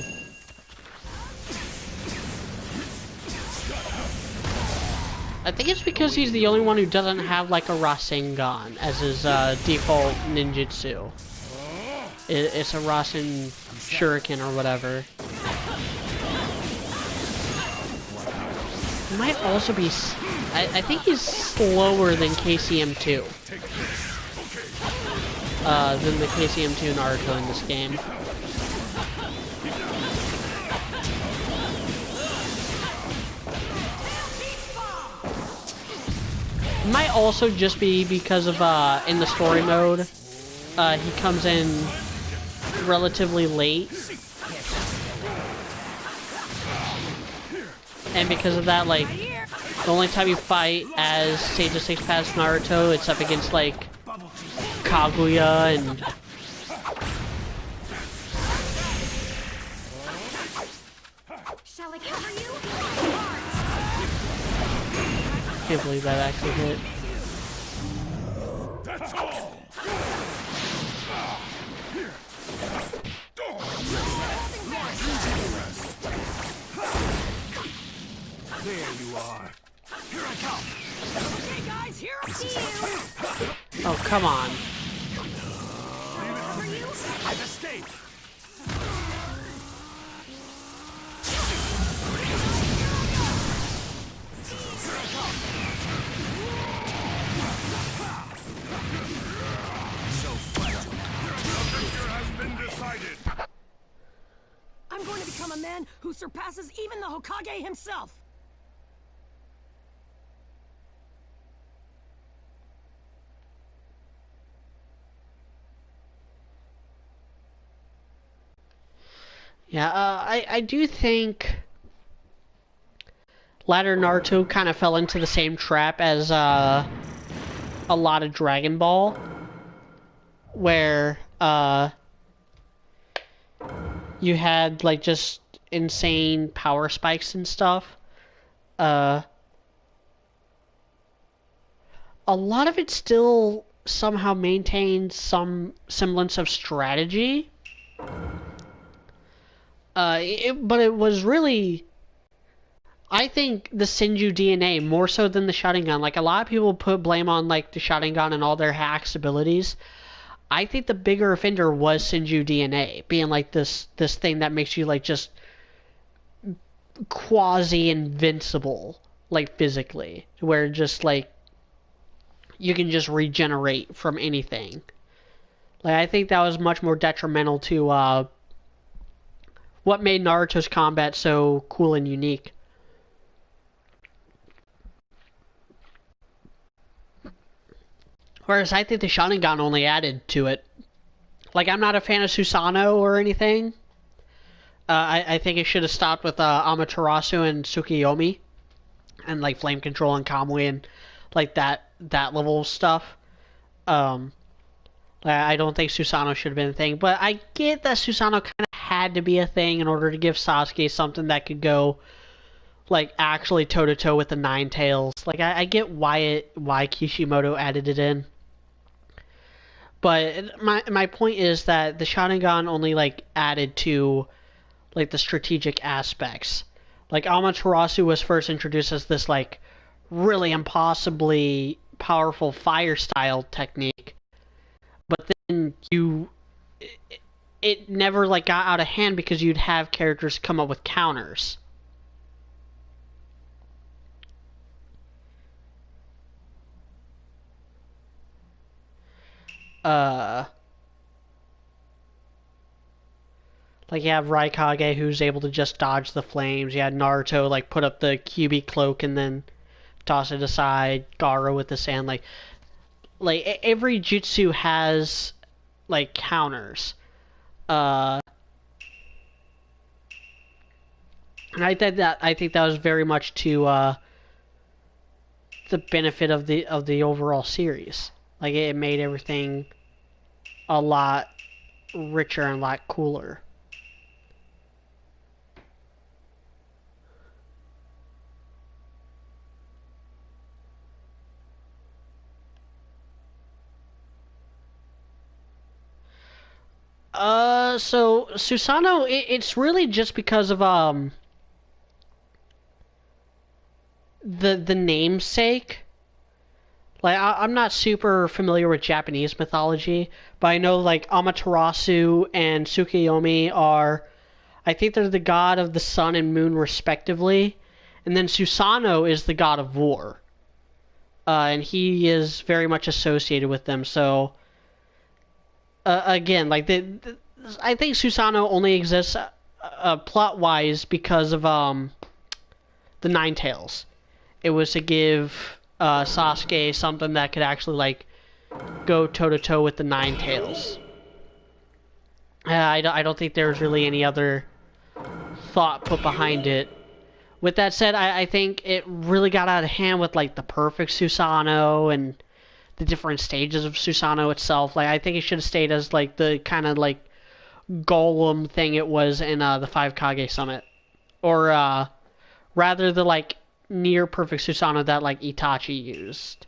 I think it's because he's the only one who doesn't have like a Rasengan as his default ninjutsu. It's a Rasen Shuriken or whatever. It might also be... I think he's slower than KCM2. Than the KCM2 Naruto in this game. It might also just be because of, in the story mode, he comes in relatively late. And because of that, like, the only time you fight as Sage of Six Paths Naruto, it's up against, like, Kaguya and... Shall I cover you? Can't believe that actually hit. That's all. There you are. Here I come. Okay, guys, here I see you. Oh, come on. Cover you? I've escaped. I'm going to become a man who surpasses even the Hokage himself. Yeah, I do think latter Naruto kind of fell into the same trap as a lot of Dragon Ball, where you had like just insane power spikes and stuff. A lot of it still somehow maintains some semblance of strategy. But it was really, I think, the Senju DNA more so than the Sharingan. Like, a lot of people put blame on, like, the Sharingan and all their hacks abilities. I think the bigger offender was Senju DNA, being, like, this thing that makes you, like, just quasi-invincible, like, physically. Where just, like, you can just regenerate from anything. Like, I think that was much more detrimental to, what made Naruto's combat so cool and unique. Whereas I think the Sharingan only added to it. Like, I'm not a fan of Susanoo or anything. I think it should have stopped with Amaterasu and Tsukiyomi. And, like, Flame Control and Kamui and, like, that level of stuff. I don't think Susanoo should have been a thing. But I get that Susanoo kind of had to be a thing in order to give Sasuke something that could go, like, actually toe-to-toe with the Nine Tails. Like, I get why Kishimoto added it in. But my point is that the Sharingan only, like, added to, like, the strategic aspects. Like, Amaterasu was first introduced as this, like, really impossibly powerful fire style technique. But then it never, like, got out of hand because you'd have characters come up with counters. Like, you have Raikage, who's able to just dodge the flames. You had Naruto, like, put up the Kyuubi cloak and then toss it aside. Gaara with the sand. Like every jutsu has, like, counters. And I think that was very much to the benefit of the overall series. Like it made everything a lot richer and a lot cooler. So Susanoo, it's really just because of the namesake. Like I'm not super familiar with Japanese mythology, but I know like Amaterasu and Tsukuyomi are, I think they're the god of the sun and moon respectively, and then Susanoo is the god of war, and he is very much associated with them. So again, like I think Susanoo only exists plot wise because of the Nine Tails. It was to give Sasuke something that could actually like go toe to toe with the Nine Tails. I don't think there's really any other thought put behind it. With that said, I think it really got out of hand with like the perfect Susanoo and the different stages of Susanoo itself. Like I think it should have stayed as like the kind of like golem thing it was in the Five Kage Summit, or rather the like near perfect Susanoo that like Itachi used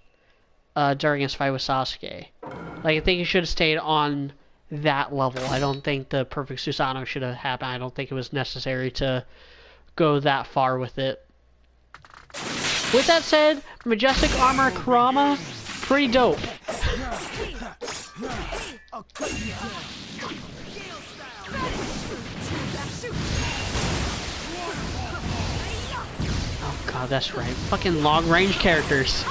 during his fight with Sasuke. Like I think it should have stayed on that level. I don't think the perfect Susanoo should have happened. I don't think it was necessary to go that far with it. With that said, Majestic Armor Kurama, pretty dope. Oh god, that's right. Fucking long range characters.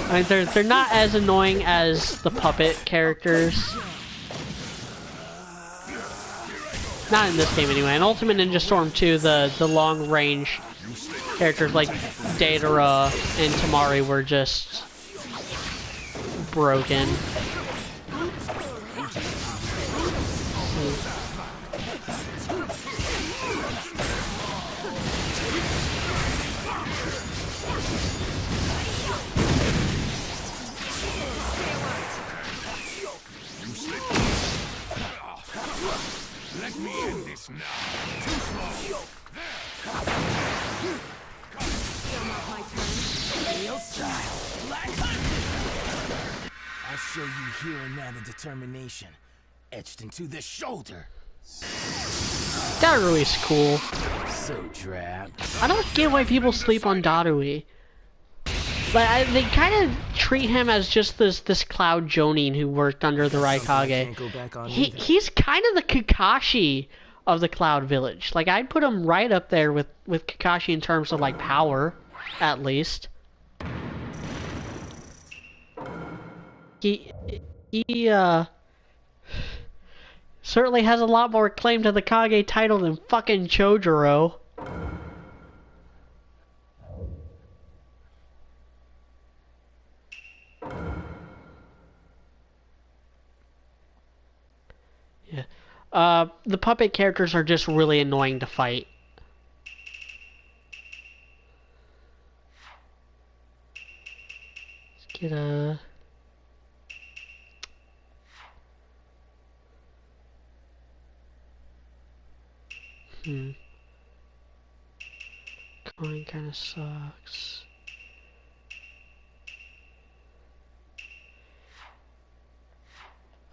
I mean, they're not as annoying as the puppet characters. Not in this game anyway. In Ultimate Ninja Storm 2, the long range characters like Deidara and Tamari were just broken. Let me end this now. Too slow. Still not my turn. Real style. Black Hunter. I'll show you here and now the determination etched into the shoulder. Darui's cool. So drab. I don't get why people sleep on Darui. Like, they kind of treat him as just this Cloud Jonin who worked under the Raikage. He's kind of the Kakashi of the Cloud Village. Like, I'd put him right up there with Kakashi in terms of, like, power, at least. He certainly has a lot more claim to the Kage title than fucking Chojuro. Yeah. The puppet characters are just really annoying to fight. Let's get a... Coin kind of sucks.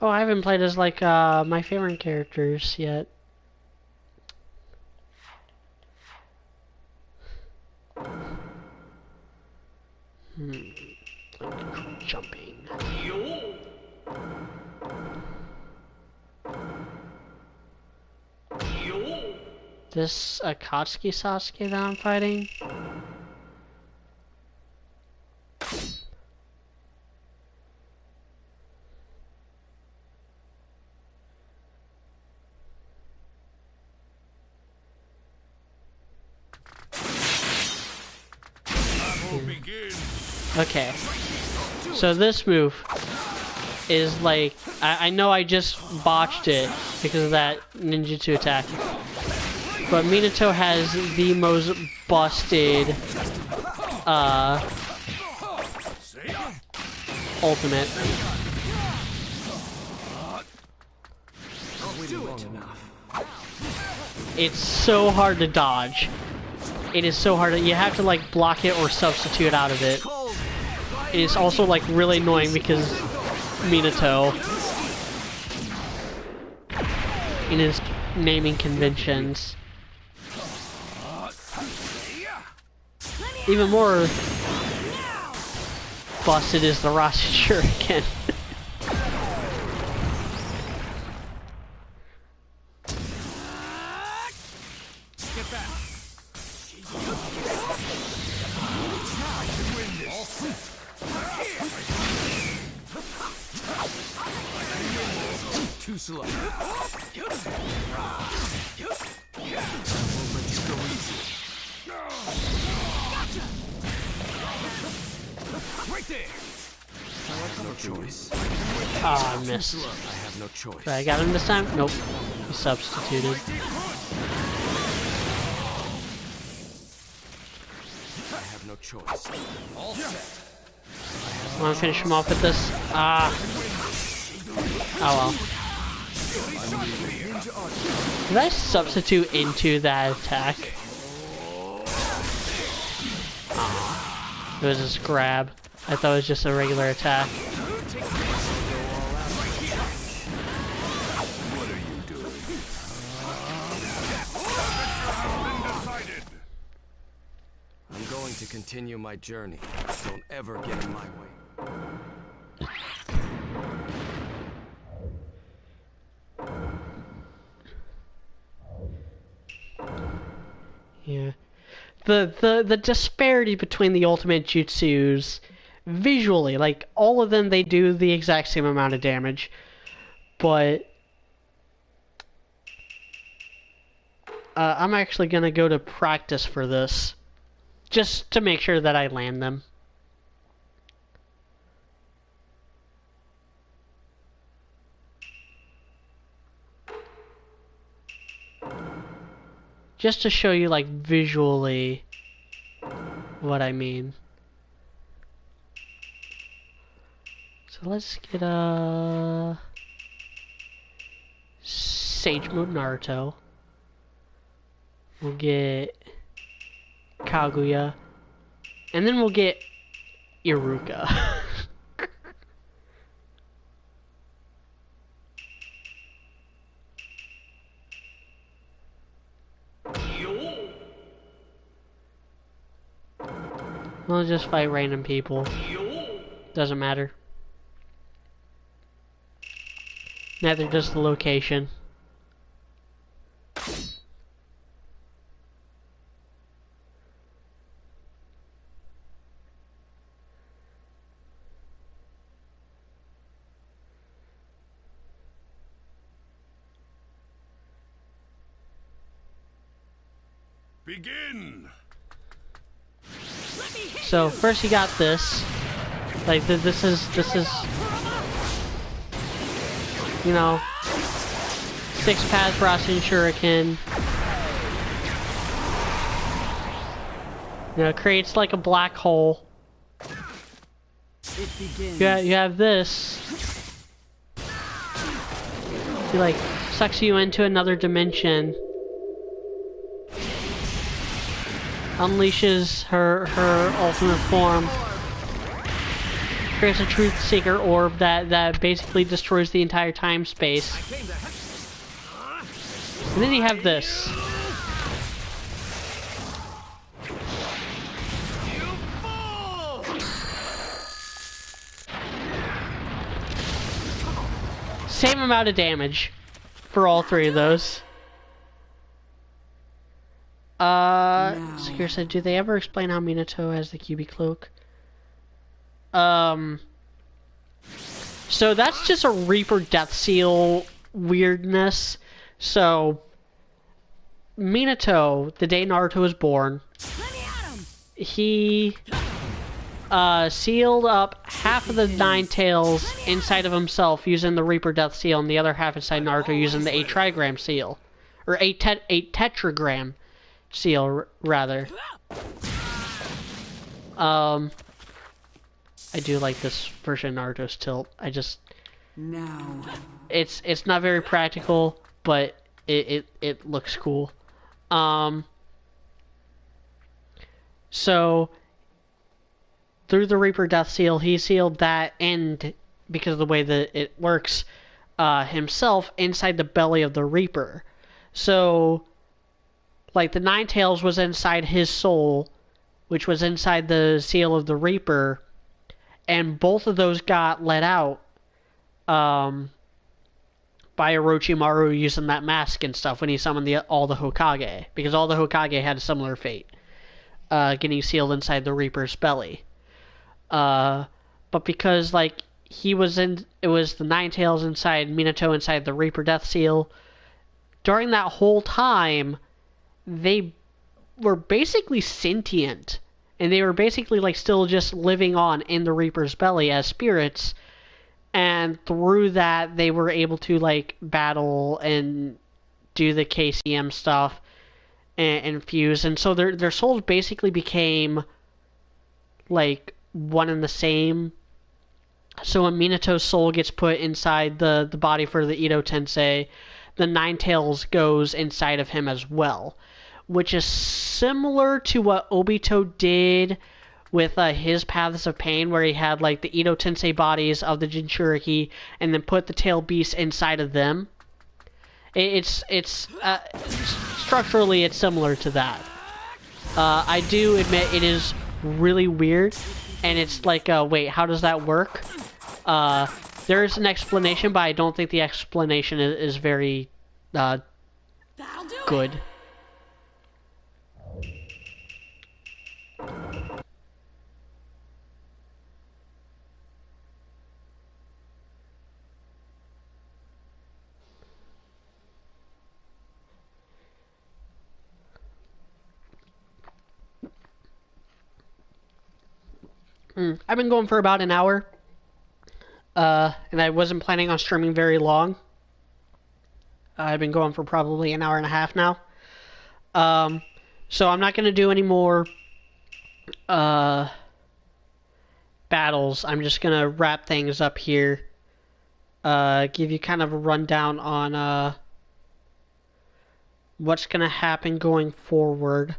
Oh, I haven't played as like my favorite characters yet. Jumping. This Akatsuki Sasuke that I'm fighting? Okay. So this move. is like, I know I just botched it because of that ninjutsu attack, but Minato has the most busted ultimate. It's so hard to dodge. It is so hard. You have to like block it or substitute out of it. It is also like really annoying because Minato in his naming conventions. Even more busted is the Rasen Shuriken. Get back. Too slow. Right there. No choice. Ah, I missed. I have no choice. But I got him this time? Nope. He substituted. I have no choice. All set. Want to finish him off with this? Ah. Oh well. Did I substitute into that attack? Oh. It was just grab. I thought it was just a regular attack. What are you doing? I'm going to continue my journey. Don't ever get in my way. Yeah. The disparity between the ultimate jutsus visually, like all of them they do the exact same amount of damage, but I'm actually gonna go to practice for this just to make sure that I land them. Just to show you like visually what I mean. So let's get Sage Mode Naruto. We'll get Kaguya. And then we'll get Iruka. We'll just fight random people. Doesn't matter. Neither does the location. Begin. So first you got this. Like this is you know, 6-path Rasen Shuriken. You know, it creates like a black hole. It begins. You have this. He like sucks you into another dimension. Unleashes her ultimate form. Creates a truth seeker orb that basically destroys the entire time space. And then you have this. Same amount of damage for all three of those. Secure said, do they ever explain how Minato has the QB cloak? So that's just a Reaper Death Seal weirdness. So, Minato, the day Naruto was born, he sealed up half of the Nine Tails inside of himself using the Reaper Death Seal, and the other half inside Naruto using the 8 trigram seal. Or 8 tetragram seal, rather. I do like this version of Naruto's tilt. Now. It's not very practical, but it looks cool. So through the Reaper Death Seal, he sealed that, and because of the way that it works, himself inside the belly of the Reaper. So, like, the Nine Tails was inside his soul, which was inside the seal of the Reaper, and both of those got let out by Orochimaru using that mask and stuff when he summoned all the Hokage, because all the Hokage had a similar fate, getting sealed inside the Reaper's belly. But because, like, it was the Nine Tails inside Minato inside the Reaper Death Seal, during that whole time, they were basically sentient. And they were basically, like, still just living on in the Reaper's belly as spirits. And through that, they were able to, like, battle and do the KCM stuff and fuse. And so their souls basically became, like, one and the same. So when Minato's soul gets put inside the body for the Ito Tensei, the Nine Tails goes inside of him as well, which is similar to what Obito did with his Paths of Pain, where he had, like, the Ito Tensei bodies of the Jinchuriki and then put the tail beasts inside of them. Structurally, it's similar to that. I do admit it is really weird, and it's like, wait, how does that work? There is an explanation, but I don't think the explanation is very good. I've been going for about an hour, and I wasn't planning on streaming very long. I've been going for probably an hour and a half now. So I'm not going to do any more battles. I'm just going to wrap things up here. Give you kind of a rundown on what's going to happen going forward.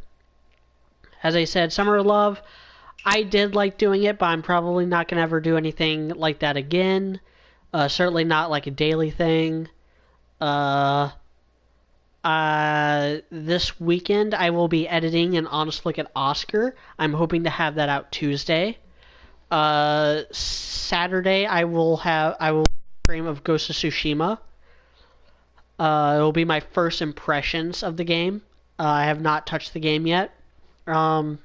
As I said, Summer of Love, I did like doing it, but I'm probably not going to ever do anything like that again. Certainly not like a daily thing. This weekend I will be editing an honest look at Oscar. I'm hoping to have that out Tuesday. Saturday I will stream of Ghost of Tsushima. It will be my first impressions of the game. I have not touched the game yet. I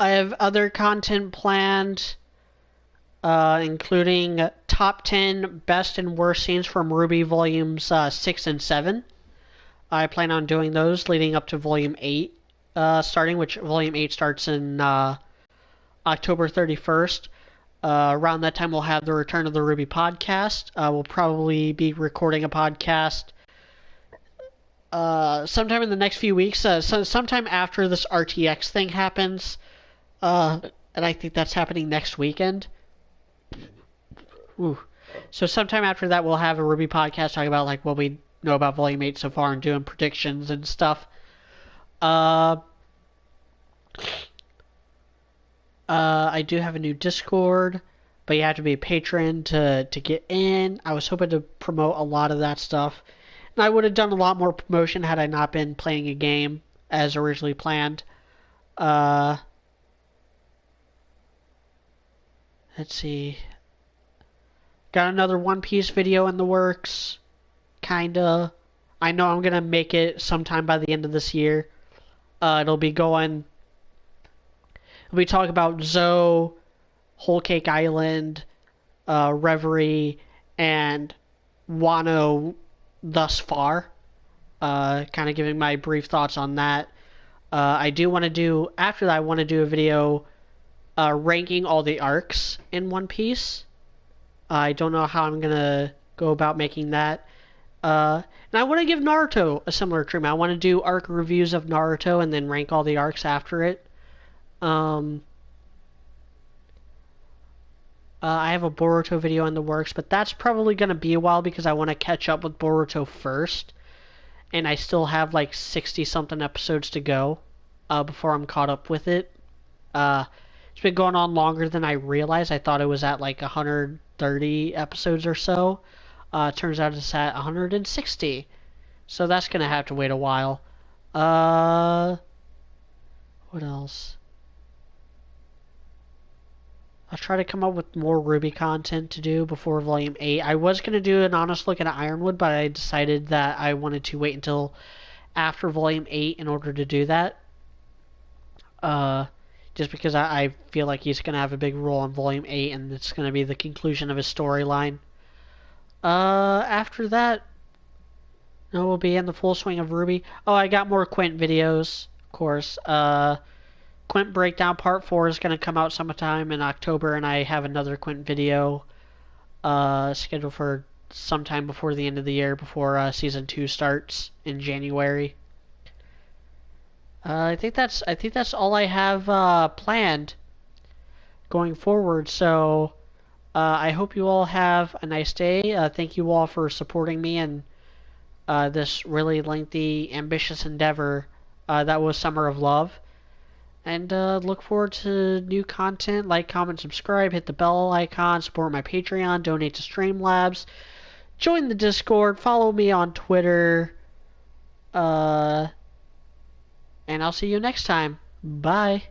have other content planned, including top 10 best and worst scenes from RWBY volumes 6 and 7. I plan on doing those leading up to volume 8 starting, which volume 8 starts in October 31st. Around that time, we'll have the return of the RWBY podcast. We'll probably be recording a podcast sometime in the next few weeks, sometime after this RTX thing happens. And I think that's happening next weekend. Ooh. So sometime after that, we'll have a RWBY podcast talking about, like, what we know about Volume 8 so far and doing predictions and stuff. I do have a new Discord, but you have to be a patron to get in. I was hoping to promote a lot of that stuff. And I would have done a lot more promotion had I not been playing a game as originally planned. Let's see. Got another One Piece video in the works. Kinda. I know I'm gonna make it sometime by the end of this year. It'll be talking about Zoe, Whole Cake Island, Reverie, and Wano thus far. Kind of giving my brief thoughts on that. After that, I want to do a video ranking all the arcs in One Piece. I don't know how I'm gonna go about making that. And I want to give Naruto a similar treatment. I want to do arc reviews of Naruto and then rank all the arcs after it. Um, I have a Boruto video in the works, but that's probably going to be a while because I want to catch up with Boruto first. And I still have like 60 something episodes to go before I'm caught up with it. It's been going on longer than I realized. I thought it was at like 130 episodes or so. Turns out it's at 160. So that's going to have to wait a while. What else? I'll try to come up with more Ruby content to do before Volume 8. I was going to do an honest look at Ironwood, but I decided that I wanted to wait until after Volume 8 in order to do that. Just because I feel like he's going to have a big role in Volume 8, and it's going to be the conclusion of his storyline. After that, no, we'll be in the full swing of Ruby. Oh, I got more Quint videos, of course. Quint Breakdown Part 4 is going to come out sometime in October, and I have another Quint video scheduled for sometime before the end of the year, before Season 2 starts in January. I think that's all I have planned going forward, so I hope you all have a nice day. Thank you all for supporting me in this really lengthy, ambitious endeavor that was Summer of Love. And look forward to new content. Like, comment, subscribe, hit the bell icon, support my Patreon, donate to Streamlabs, join the Discord, follow me on Twitter, and I'll see you next time. Bye.